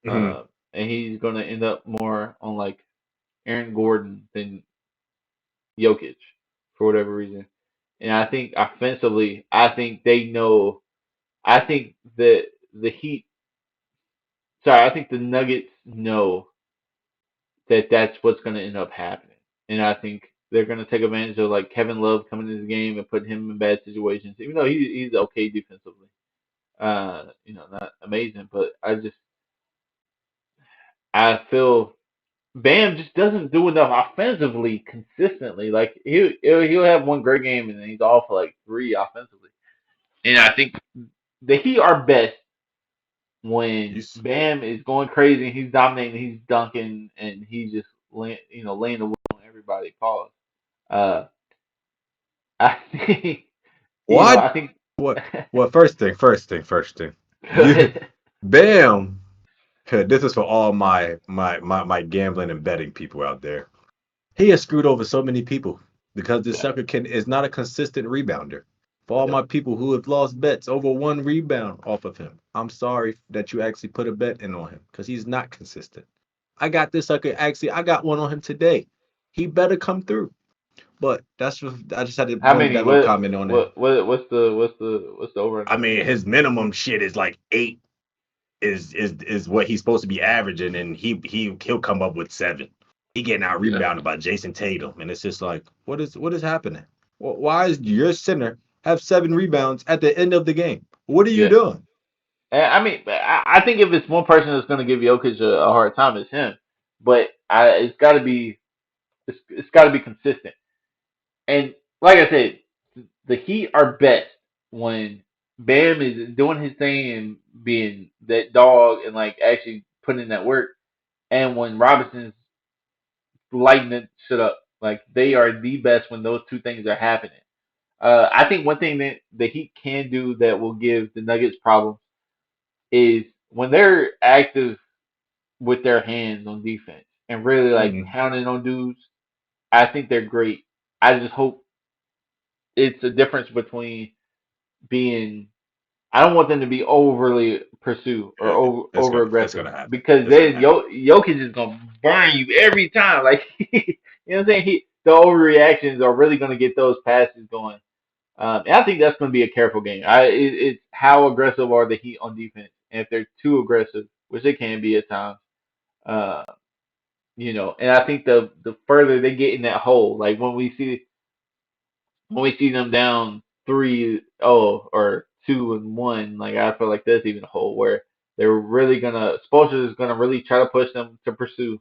Hmm. And he's gonna end up more on like Aaron Gordon than Jokic for whatever reason. And I think offensively, I think they know. I think that the Heat. Sorry, I think the Nuggets know that that's what's going to end up happening, and I think they're going to take advantage of like Kevin Love coming into the game and putting him in bad situations, even though he's okay defensively. Not amazing, but I feel Bam just doesn't do enough offensively consistently. Like he'll have one great game and then he's off for like three offensively. And I think the Heat are best You when s- Bam is going crazy and he's dominating, he's dunking, and he's just laying the wood on everybody. Pause. Uh, I think what? I think. What? What? First thing. Go You, ahead. Bam. This is for all my gambling and betting people out there. He has screwed over so many people because this Yeah. sucker can is not a consistent rebounder. For all Yep. my people who have lost bets over one rebound off of him, I'm sorry that you actually put a bet in on him because he's not consistent. I got this sucker actually. I got one on him today. He better come through. But that's just I just had to How want many? that little comment on him. What's the over I under? mean, his minimum shit is like 8 is what he's supposed to be averaging, and he'll come up with 7. He getting out Yeah. rebounded by Jason Tatum, and it's just like, what is happening? Why is your center have 7 rebounds at the end of the game? What are you Yeah. doing? I mean, I think if it's one person that's going to give Jokic a hard time, it's him. But it's got to be. It's got to be consistent. And like I said, the Heat are best when Bam is doing his thing and being that dog and like actually putting in that work, and when Robinson's lighting it shit up. Like they are the best when those two things are happening. I think one thing that the Heat can do that will give the Nuggets problems is when they're active with their hands on defense and really like Mm-hmm. pounding on dudes. I think they're great. I just hope it's a difference between being. I don't want them to be overly pursue or over It's aggressive gonna happen. because It's gonna then happen. Jokic is gonna burn you every time. Like you know what I'm saying? The overreactions are really gonna get those passes going. And I think that's gonna be a careful game. It's how aggressive are the Heat on defense, and if they're too aggressive, which they can be at times. Uh, and I think the further they get in that hole, like when we see them down 3-0 or 2-1, like I feel like that's even a hole where they're really gonna Spoelstra is gonna really try to push them to pursue,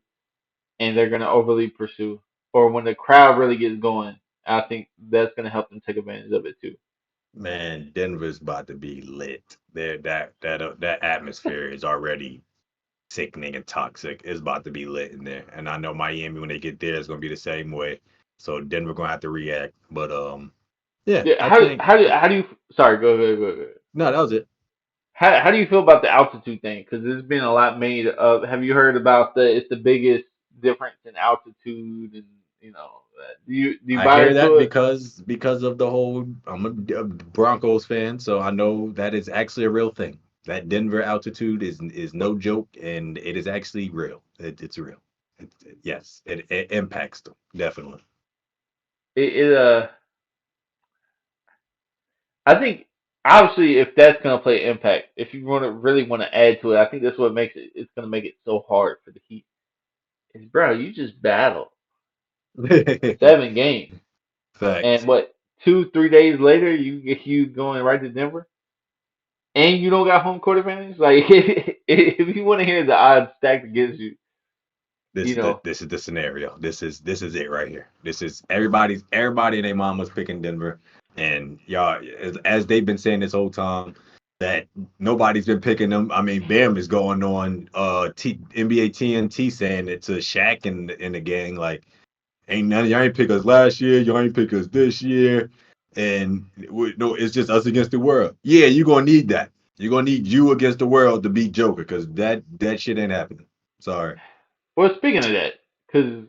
and they're gonna overly pursue. Or when the crowd really gets going, I think that's gonna help them take advantage of it too. Man, Denver's about to be lit. There, that atmosphere is already sickening and toxic. It's about to be lit in there, and I know Miami when they get there is gonna be the same way. So Denver gonna have to react. But yeah, Yeah, I think how do you? Sorry, go. no, that was it. How do you feel about the altitude thing? Because there's been a lot made of. Have you heard about it's the biggest difference in altitude, and do you I buy hear into that it? because of the whole. I'm a Broncos fan, so I know that is actually a real thing. That Denver altitude is no joke, and it is actually real. It's real. Yes, it impacts them definitely. It I think obviously if that's gonna play impact, if you really want to add to it, I think that's what makes it's gonna make it so hard for the Heat. Is bro, you just battled 7 games, and Facts. what 2-3 days later you going right to Denver, and you don't got home court advantage. Like if you want to hear the odds stacked against you, This you is the know this is the scenario. This is it right here. This is everybody and their mom was picking Denver, and y'all as they've been saying this whole time that nobody's been picking them. I mean, Bam is going on NBA TNT saying it to Shaq and the gang like ain't none y'all ain't pick us last year, y'all ain't pick us this year, and no, it's just us against the world. Yeah, you're gonna need that. You're gonna need you against the world to beat Joker because that shit ain't happening. Sorry. Well, speaking of that, because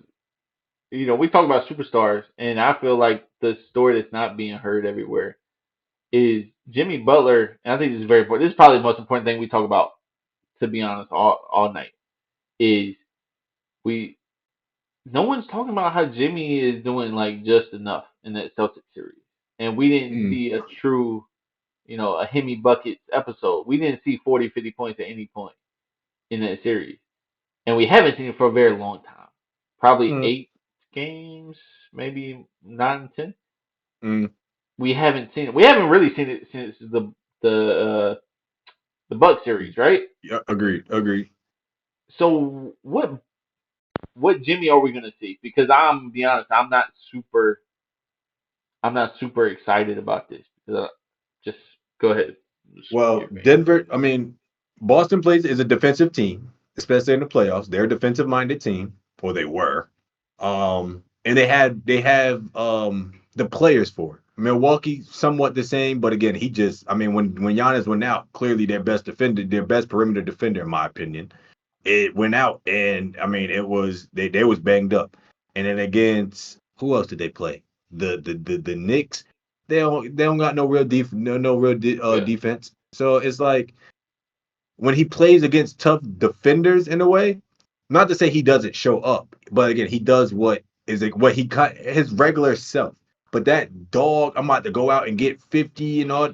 we talk about superstars, and I feel like the story that's not being heard everywhere is Jimmy Butler. And I think this is very important. This is probably the most important thing we talk about, to be honest, all night. Is we no one's talking about how Jimmy is doing like just enough in that Celtics series, and we didn't Mm, see a true, a Hemi buckets episode. We didn't see 40, 50 points at any point in that series, and we haven't seen it for a very long time. Probably mm, 8 games, maybe 9, 10. mm. We haven't seen it. We haven't really seen it since the Buck series, right? Yeah, agreed. Agreed. So what Jimmy are we gonna see? Because I'm be honest, I'm not super excited about this. Just go ahead, speak Well, your opinion. Denver, I mean, Boston plays is a defensive team, especially in the playoffs. They're a defensive minded team, or they were. And they have the players for it. Milwaukee, somewhat the same, but again, he just I mean, when Giannis went out, clearly their best defender, their best perimeter defender, in my opinion, it went out, and I mean, it was they was banged up. And then against who else did they play? The Knicks. They don't got no real Yeah. defense. So it's like when he plays against tough defenders in a way, not to say he doesn't show up, but again, he does what is it what he cut his regular self. But that dog, I'm about to go out and get 50 and all.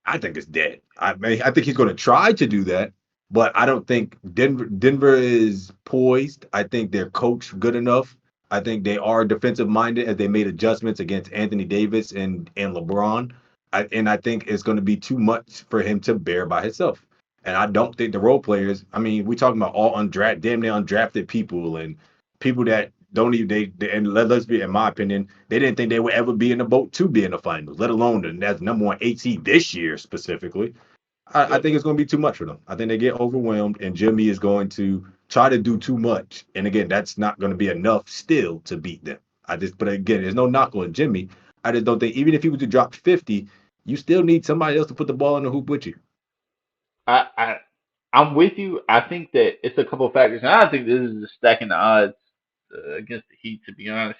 I think it's dead. I mean, I think he's going to try to do that, but I don't think Denver is poised. I think they're coached good enough. I think they are defensive minded as they made adjustments against Anthony Davis and LeBron. And I think it's going to be too much for him to bear by himself. And I don't think the role players. I mean, we talking about all undrafted, damn near undrafted people and people that don't even and let's be in my opinion, they didn't think they would ever be in the boat to be in the finals, let alone that's number one 8 seed this year specifically. I Yep. think it's going to be too much for them. I think they get overwhelmed, and Jimmy is going to try to do too much. And again, that's not going to be enough still to beat them. But again, there's no knock on Jimmy. I just don't think even if he was to drop 50, you still need somebody else to put the ball in the hoop with you. I, I I'm with you. I think that it's a couple of factors, and I think this is just stacking the odds against the Heat. To be honest,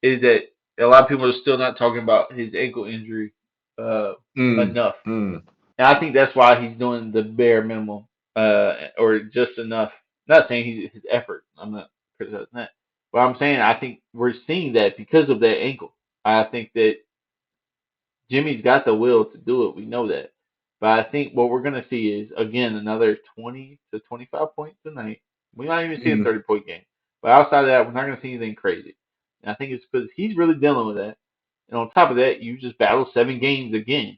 is that a lot of people are still not talking about his ankle injury uh, Mm, enough, mm. and I think that's why he's doing the bare minimum or just enough. Not saying his effort. I'm not criticizing that, but I'm saying I think we're seeing that because of that ankle. I think that Jimmy's got the will to do it. We know that. But I think what we're going to see is, again, another 20 to 25 points tonight. We might even see a Mm. 30-point game. But outside of that, we're not going to see anything crazy. And I think it's because he's really dealing with that. And on top of that, you just battle 7 games again.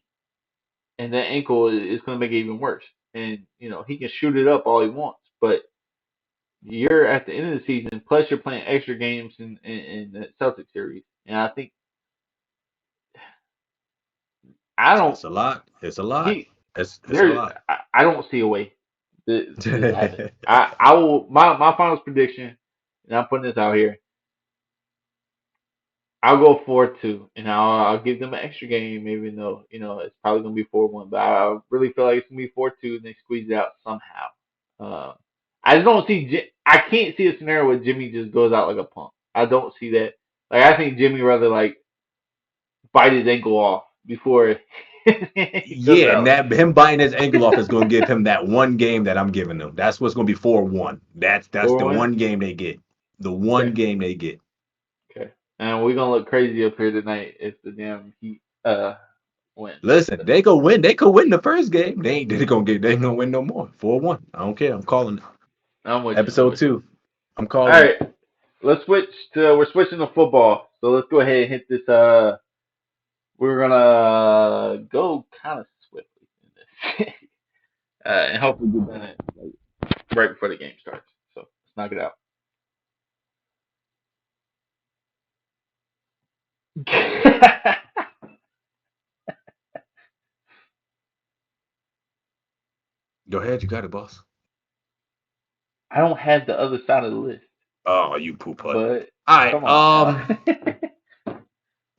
And that ankle is going to make it even worse. And, he can shoot it up all he wants. But you're at the end of the season, plus you're playing extra games in the Celtics series. And I think, I don't, It's a lot. It's a lot. he, It's a there, lot. I don't see a way this happens. I will my finals prediction, and I'm putting this out here. I'll go 4-2, and I'll give them an extra game, even though it's probably gonna be 4-1. But I really feel like it's gonna be 4-2, and they squeeze it out somehow. Uh, I just don't see. I can't see a scenario where Jimmy just goes out like a punk. I don't see that. Like I think Jimmy rather like bite his ankle off before he goes Yeah, and out. that him biting his ankle off is going to give him that one game that I'm giving them. That's what's going to be 4-1. That's the 4-1. one game they get. The one Okay. game they get. Okay. And we're gonna look crazy up here tonight if the damn Heat win. Listen, So, they could win. They could win the first game. They ain't gonna win no more. 4-1. I don't care. I'm calling it. I'm with you. I'm Episode with you. 2. I'm All calling it. right. Let's switch to we're switching to football. So let's go ahead and hit this. We're gonna go kind of swiftly in this, and hopefully get done it like, right before the game starts. So let's knock it out. Go ahead, you got it, boss. I don't have the other side of the list, Oh, you poop putt. but All right. come on now.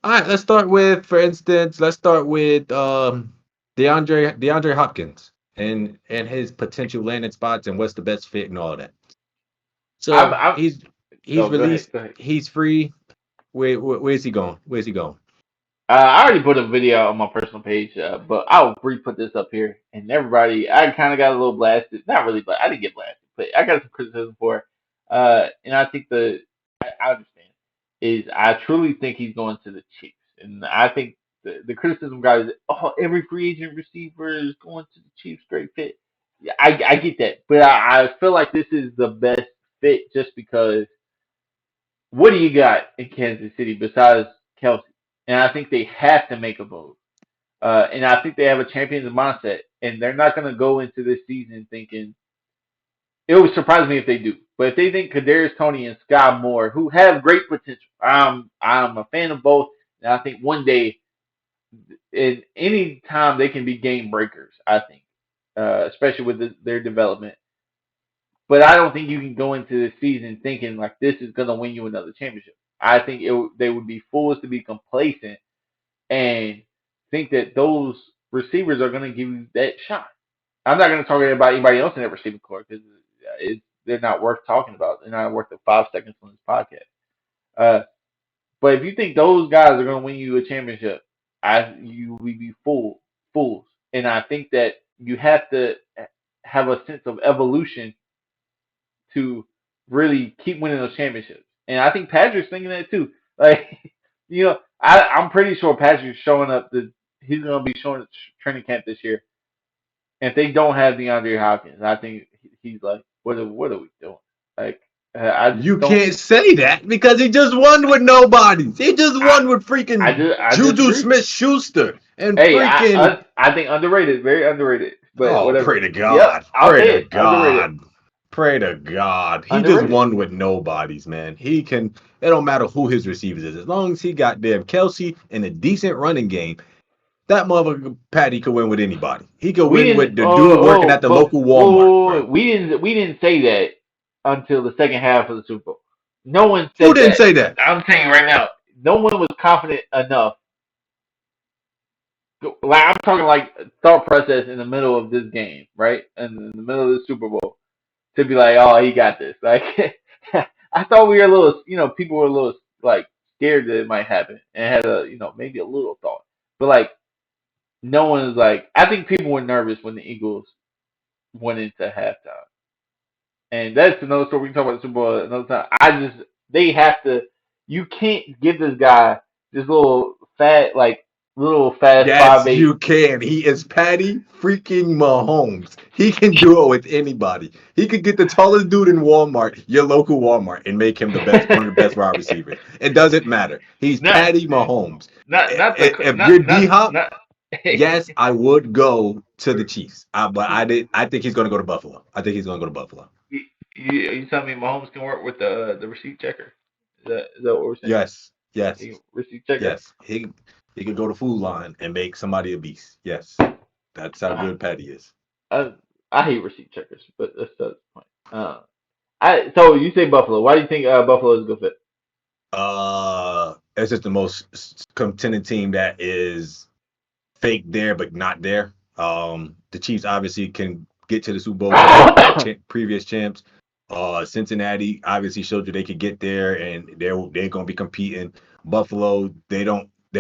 All right, let's start with, for instance, let's start with DeAndre Hopkins and his potential landing spots and what's the best fit and all that. So I'm. he's Oh, go ahead. released. Go ahead. He's free. Where's he going? Where's he going? I already put a video on my personal page, but I'll re-put this up here. And everybody, I kind of got a little blasted. Not really, but I didn't get blasted, but I got some criticism for it. And I think I understand is I truly think he's going to the Chiefs, and I think the criticism guys, oh, every free agent receiver is going to the Chiefs, great fit. Yeah, I get that, but I feel like this is the best fit just because what do you got in Kansas City besides Kelsey? And I think they have to make a move. And I think they have a champion's mindset, and they're not going to go into this season thinking. It would surprise me if they do, but if they think Kadarius Toney and Sky Moore, who have great potential, I'm a fan of both, and I think one day, in any time, they can be game breakers. I think, especially with their development. But I don't think you can go into the season thinking like this is going to win you another championship. I think they would be fools to be complacent and think that those receivers are going to give you that shot. I'm not going to talk about anybody else in that receiving core because they're not worth talking about. They're not worth the 5 seconds on this podcast. Uh, but if you think those guys are going to win you a championship, you would be fools. And I think that you have to have a sense of evolution to really keep winning those championships. And I think Patrick's thinking that too. Like, I'm pretty sure Patrick's showing up. He's going to be showing at training camp this year. And if they don't have DeAndre Hopkins, I think he's like, what are we doing? Like, I just You don't. can't say that because he just won with nobody. He just I won with freaking I Juju disagree. Smith-Schuster and Hey, freaking. I think underrated, very underrated. But Oh, pray whatever. to Yep, God. I'll Pray say to it, underrated. God. Pray to God. He just Underrated. won with nobodies, man. He can. It don't matter who his receivers is. As long as he got damn Kelsey and a decent running game, that motherfucker Patty could win with anybody. He could We win didn't. with the dude working at the But local Walmart, bro. we didn't. We didn't say that until the second half of the Super Bowl. No one Who said didn't that. say that? I'm saying right now, no one was confident enough. Like I'm talking like thought process in the middle of this game, right? In the middle of the Super Bowl, to be like, oh, he got this. Like, I thought we were a little, people were a little like scared that it might happen and had a, maybe a little thought. But like, no one was like, I think people were nervous when the Eagles went into halftime. And that's another story. We can talk about the Super Bowl another time. They have to, you can't give this guy this little fat, like, little fast Yes, 5'8". you can. He is Patty freaking Mahomes. He can do it with anybody. He could get the tallest dude in Walmart, your local Walmart, and make him the best, one of the best wide receivers. It doesn't matter. He's not, Patty Mahomes. not the, If you're D Hop, not. yes, I would go to the Chiefs. But I think he's going to go to Buffalo. I think he's going to go to Buffalo. You telling me Mahomes can work with the receipt checker? Is that what we're saying? Yes, He yes, can receipt checker. yes. He could go to Food Line and make somebody a beast. Yes, that's how I good Patty is. I, I hate receipt checkers, but that's the point. I so you say Buffalo. Why do you think Buffalo is a good fit? It's just the most contending team that is fake there but not there. The Chiefs obviously can get to the Super Bowl because they're previous champs. Cincinnati obviously showed you they could get there and they're going to be competing. Buffalo, they're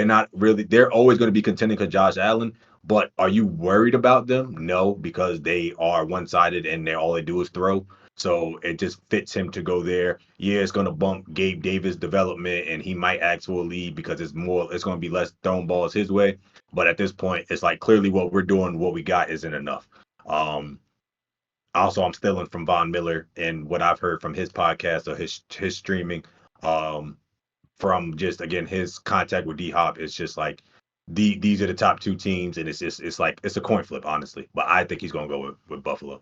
not really. They're always going to be contending because Josh Allen. But are you worried about them? No, because they are one sided and all they do is throw. So it just fits him to go there. Yeah, it's going to bump Gabe Davis' development, and he might ask for a lead because it's going to be less thrown balls his way. But at this point, it's like clearly what we're doing, what we got isn't enough. Um, Also, I'm stealing from Von Miller and what I've heard from his podcast or his streaming. Um, from just again his contact with D Hop, it's just like these are the top two teams, and it's like it's a coin flip, honestly. But I think he's gonna go with Buffalo.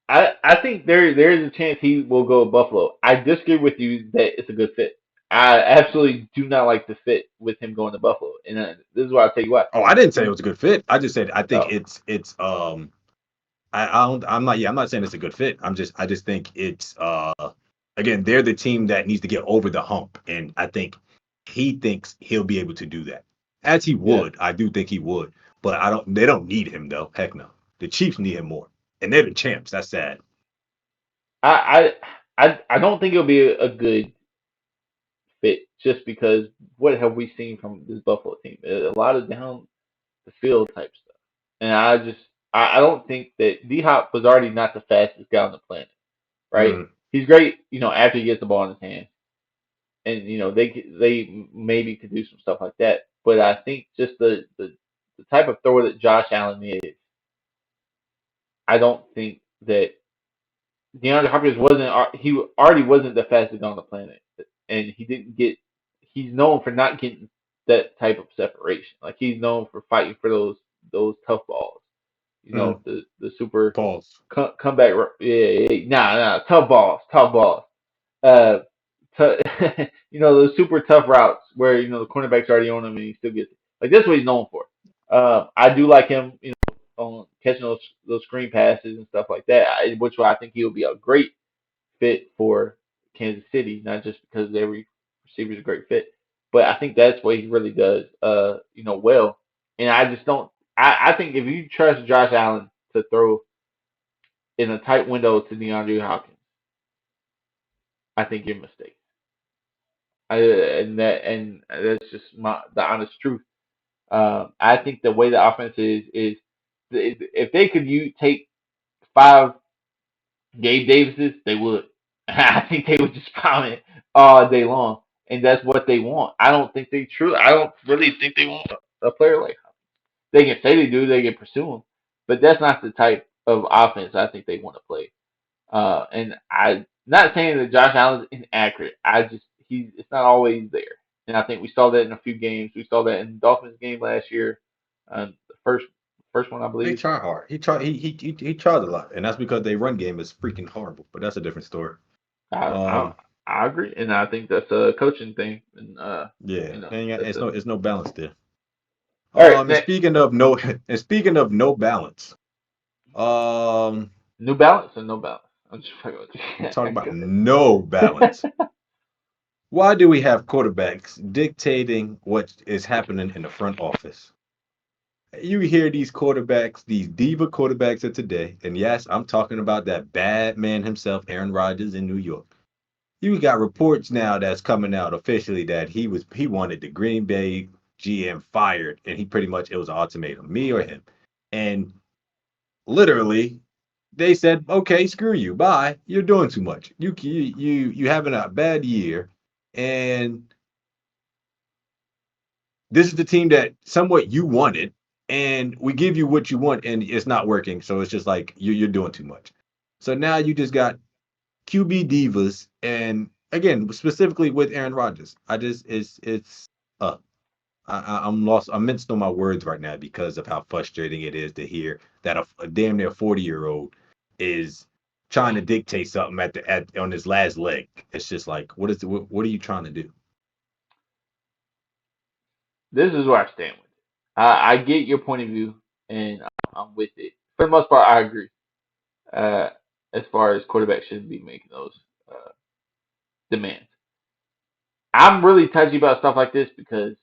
I think there is a chance he will go with Buffalo. I disagree with you that it's a good fit. I absolutely do not like the fit with him going to Buffalo, and this is why I'll tell you why. Oh, I didn't say it was a good fit. I just said I think Oh, it's. I don't. I'm not. Yeah, I'm not saying it's a good fit. I just think it's. Again, they're the team that needs to get over the hump, and I think he thinks he'll be able to do that. As he yeah. would, I do think he would, but I don't. They don't need him though. Heck no. The Chiefs need him more, and they're the champs. That's sad. I don't think it'll be a good fit just because what have we seen from this Buffalo team? A lot of down the field type stuff, and I don't think that D Hop was already not the fastest guy on the planet, right? Mm, He's great, after he gets the ball in his hand, and they maybe could do some stuff like that. But I think just the type of thrower that Josh Allen is, I don't think that DeAndre Hopkins he already wasn't the fastest guy on the planet, and he didn't get. He's known for not getting that type of separation. Like he's known for fighting for those tough balls. mm. The super Pause. comeback. Yeah, nah, tough balls. Uh, t- the super tough routes where the cornerback's already on him and he still gets it. Like that's what he's known for. I do like him, on catching those screen passes and stuff like that. Which I think he will be a great fit for Kansas City, not just because every receiver is a great fit, but I think that's what he really does, well. And I just don't. I think if you trust Josh Allen to throw in a tight window to DeAndre Hopkins, I think you're mistaken. And that's just the honest truth. I think the way the offense is if they could take 5 Gabe Davises, they would. I think they would just pound it all day long, and that's what they want. I don't really think they want a player like him. They can say they do, they can pursue him, but that's not the type of offense I think they want to play. And I not saying that Josh Allen's inaccurate. It's not always there, and I think we saw that in a few games. We saw that in the Dolphins game last year, the First one, I They believe. try hard. He tries a lot, and that's because their run game is freaking horrible. But that's a different story. I I, Um, I agree, and I think that's a coaching thing, and yeah, and yeah, that's a it's no balance there. all right. And Next, speaking of no, and speaking of no balance, um, New Balance or no balance? I'm just fucking with I'm you. talking about Go no balance. ahead. Why do we have quarterbacks dictating what is happening in the front office? You hear these quarterbacks, these diva quarterbacks of today, and yes, I'm talking about that bad man himself, Aaron Rodgers in New York. You got reports now that's coming out officially that he wanted the Green Bay GM fired, and he pretty much it was an ultimatum, me or him. And literally, they said, "Okay, screw you, bye. You're doing too much. You having a bad year, and this is the team that somewhat you wanted, and we give you what you want, and it's not working. So it's just like you're doing too much. So now you just got QB divas, and again, specifically with Aaron Rodgers, I just it's uh I'm lost. I'm minced on my words right now because of how frustrating it is to hear that a damn near 40-year-old is trying to dictate something at on his last leg. It's just like, what are you trying to do? This is where I stand with it. I get your point of view, and I'm with it. For the most part, I agree. Uh, as far as quarterbacks shouldn't be making those uh, demands. I'm really touchy about stuff like this because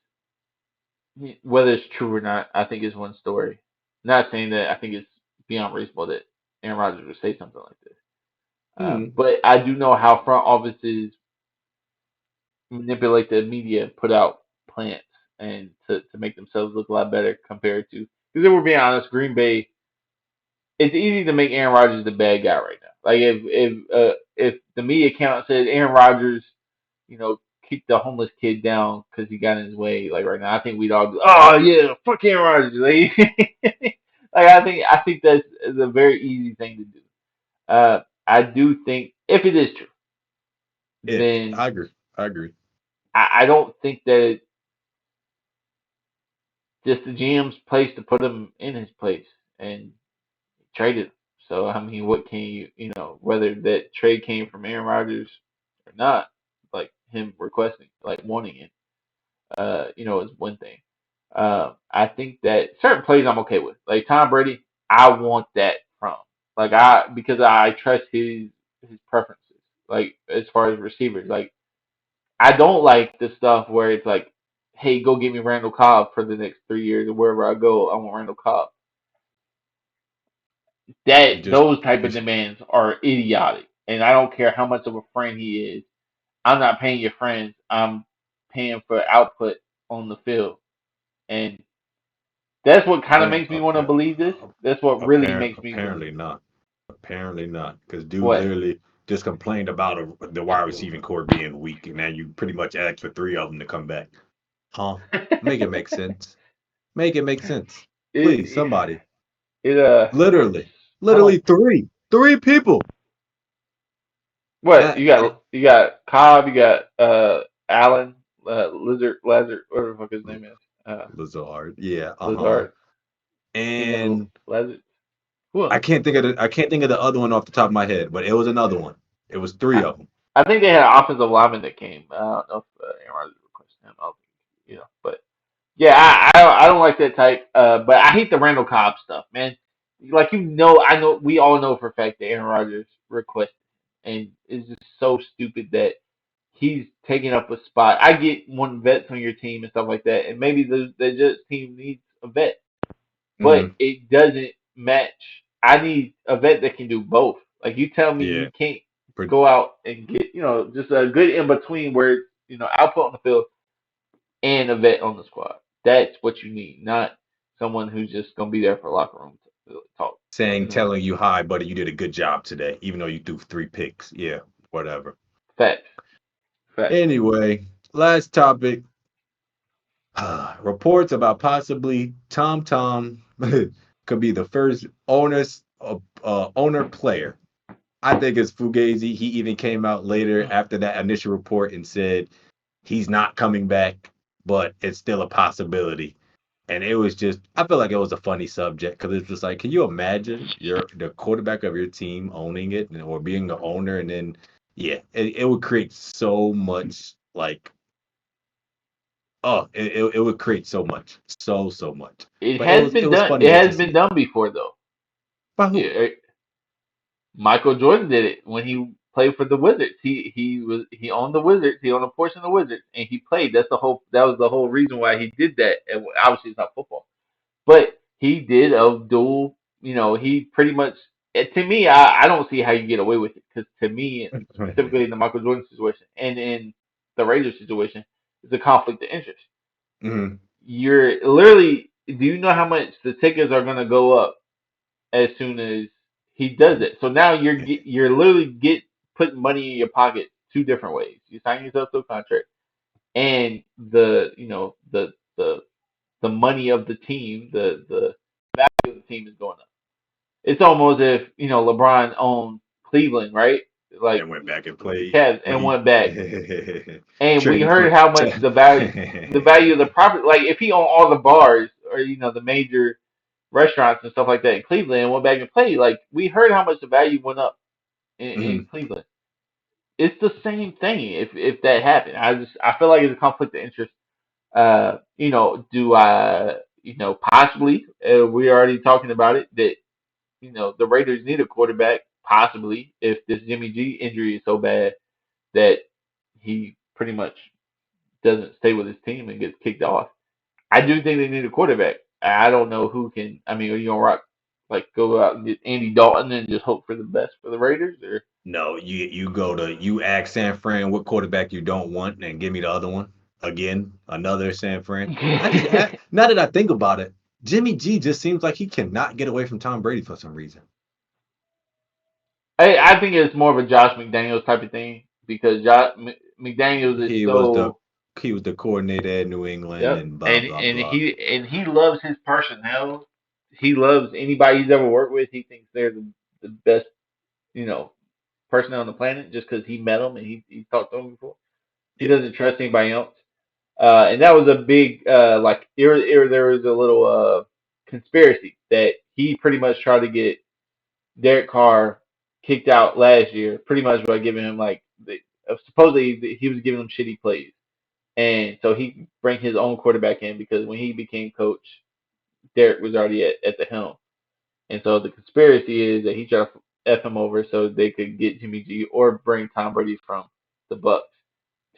whether it's true or not, I think it's one story. Not saying that I think it's beyond reasonable that Aaron Rodgers would say something like this. Hmm. But I do know how front offices manipulate the media, put out plants, and to make themselves look a lot better compared to. Because if we're being honest, Green Bay, it's easy to make Aaron Rodgers the bad guy right now. Like if the media account says Aaron Rodgers, keep the homeless kid down because he got in his way, like right now, I think we'd all be, oh yeah, fuck Aaron Rodgers. Like I think that's is a very easy thing to do. I do think if it is true, If then I agree, I agree. I don't think that just the GM's place to put him in his place and traded him. So I mean, what can whether that trade came from Aaron Rodgers or not, like him requesting, like wanting it, is one thing. I think that certain plays I'm okay with, like Tom Brady. I want that from, like because I trust his preferences, like as far as receivers. Like I don't like the stuff where it's like, hey, go get me Randall Cobb for the next 3 years or wherever I go. I want Randall Cobb. You That just those type you of demands are idiotic, and I don't care how much of a friend he is. I'm not paying your friends. I'm paying for output on the field, and that's what kind of apparent, makes me want to apparent, believe this. That's what really makes me believe apparently not. Apparently not, because dude what. literally just complained about the wide receiving core being weak, and now you pretty much asked for three of them to come back. Huh? Make it make sense. Make it make sense. Please, it somebody. it Literally, I don't. literally three people. What That you got Cobb, you got Allen, Lazard, whatever the fuck his name is, Lazard. Yeah, uh-huh. Lazard, And Lazard. Who I else? can't think of the other one off the top of my head, but it was another one. It was three I, of them. I think they had an offensive lineman that came. I don't know if Aaron Rodgers requested him. I don't think, but yeah, I don't like that type. But I hate the Randall Cobb stuff, man. Like I know we all know for a fact that Aaron Rodgers requested, and it's just so stupid that he's taking up a spot. I get one vets on your team and stuff like that, and maybe the Jets team needs a vet, but Hmm. it doesn't match. I need a vet that can do both. Like you tell me Yeah. you can't Pre- go out and get just a good in between where output on the field and a vet on the squad. That's what you need, not someone who's just gonna be there for locker room talk. Saying, You know, telling you, hi, buddy, you did a good job today, even though you threw three picks. Yeah, whatever. fact, fact. Anyway, last topic. Reports about possibly Tom Tom could be the first owner player. I think it's Fugazi. He even came out later after that initial report and said he's not coming back, but it's still a possibility. And it was just, I feel like it was a funny subject because it's just like, can you imagine you're the quarterback of your team owning it or being the owner, and then yeah, it would create so much like, oh, it would create so much, so much. It But it has was it been was done. funny It as to has been see. done before though. By who? Yeah, Michael Jordan did it when he played for the Wizards. He owned the Wizards. He owned a portion of the Wizards, and he played. That was the whole reason why he did that. And obviously, it's not football, but he did a dual. He pretty much. To me, I don't see how you get away with it because to me, specifically in the Michael Jordan situation and in the Raiders situation, it's a conflict of interest. Mhm. You're literally. Do you know how much the tickets are going to go up as soon as he does Um, it? So now you're literally putting money in your pocket two different ways. You sign yourself to a contract, and the money of the team, the value of the team is going up. It's almost if LeBron owned Cleveland, right? Like and went back and the played Cavs, when and he went back, and we traded for. heard how much the value of the property. Like if he owned all the bars or the major restaurants and stuff like that in Cleveland and went back and played, like we heard how much the value went up in Mhm. Cleveland. It's the same thing if that happened. I feel like it's a conflict of interest. Do I possibly we're already talking about it that the Raiders need a quarterback possibly if this Jimmy G injury is so bad that he pretty much doesn't stay with his team and gets kicked off. I do think they need a quarterback. I don't know who can. I mean, are you gonna go out and get Andy Dalton and just hope for the best for the Raiders, or No, you ask San Fran what quarterback you don't want and give me the other one. Again, another San Fran. Now that I think about it, Jimmy G just seems like he cannot get away from Tom Brady for some reason. I think it's more of a Josh McDaniels type of thing because McDaniels is He was the so. he was the coordinator at New England Yep, and blah and blah and blah. he loves his personnel. He loves anybody he's ever worked with. He thinks they're the best you know personnel on the planet just because he met them and he talked to them before. He Yeah. doesn't trust anybody else. And that was a big there was a little conspiracy that he pretty much tried to get Derek Carr kicked out last year, pretty much by giving him supposedly he was giving him shitty plays, and so he bring his own quarterback in because when he became coach, Derek was already at the helm, and so the conspiracy is that he tried to f him over so they could get Jimmy G or bring Tom Brady from the Bucks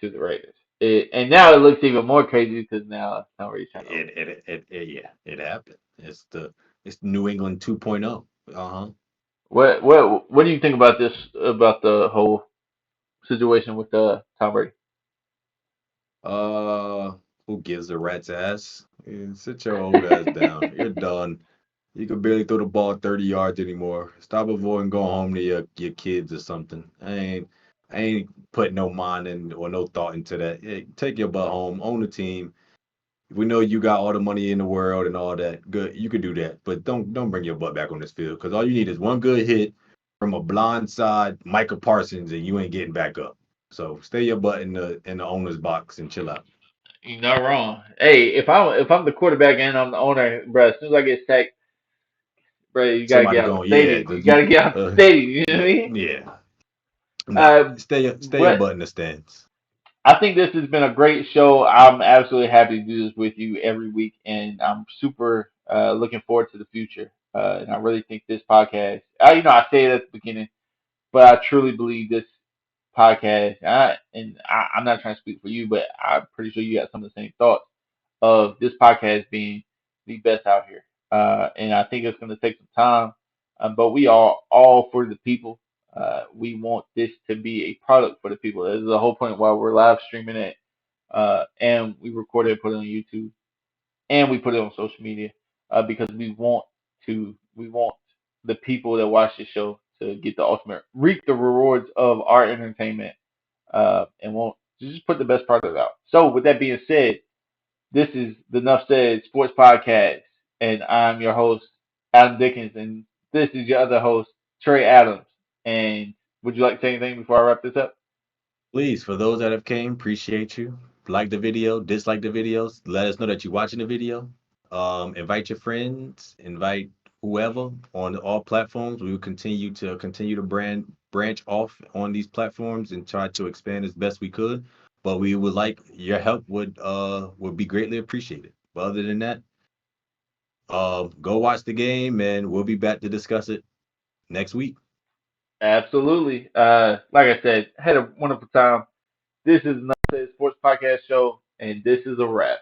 to the Raiders. And now it looks even more crazy because now Tom Brady's trying to own it. Yeah, it happened. It's New England 2.0. Uh-huh. What do you think about this about the whole situation with Tom Brady? Uh, who gives a rat's ass? Yeah, sit your old ass down. You're done. You can barely throw the ball 30 yards anymore. Stop avoiding going home to your kids or something. I ain't putting no mind in or no thought into that. Yeah, take your butt home, own the team. We know you got all the money in the world and all that. Good, you could do that, but don't bring your butt back on this field because all you need is one good hit from a blindside Michael Parsons and you ain't getting back up. So stay your butt in the owner's box and chill out. You're not wrong. Hey, if I'm the quarterback and I'm the owner, bro, as soon as I get sacked, bro, you gotta Somebody get out of going, the yeah, stadium. You gotta get out the stadium. You know what I yeah, mean? yeah. Nah, Uh, stay your but butt in the stands. I think this has been a great show. I'm absolutely happy to do this with you every week, and I'm super looking forward to the future. And I really think this podcast, I say it at the beginning, but I truly believe this podcast, I'm not trying to speak for you, but I'm pretty sure you got some of the same thoughts of this podcast being the best out here. And I think it's going to take some time, but we are all for the people. We want this to be a product for the people. This is the whole point why we're live streaming it, and we record it and put it on YouTube, and we put it on social media, because we want the people that watch the show to get the ultimate, reap the rewards of our entertainment, and won't just put the best product out. So, with that being said, this is the Nuff Said Sports Podcast, and I'm your host, Adam Dickens, and this is your other host, Trey Adams. And would you like to say anything before I wrap this up? Please, for those that have came, appreciate you. Like the video, dislike the videos, let us know that you're watching the video. Invite your friends, invite whoever on all platforms. We will continue to branch off on these platforms and try to expand as best we could. But we would like your help would be greatly appreciated. But other than that, go watch the game and we'll be back to discuss it next week. Absolutely. Like I said, had a wonderful time. This is not a sports podcast show, and this is a wrap.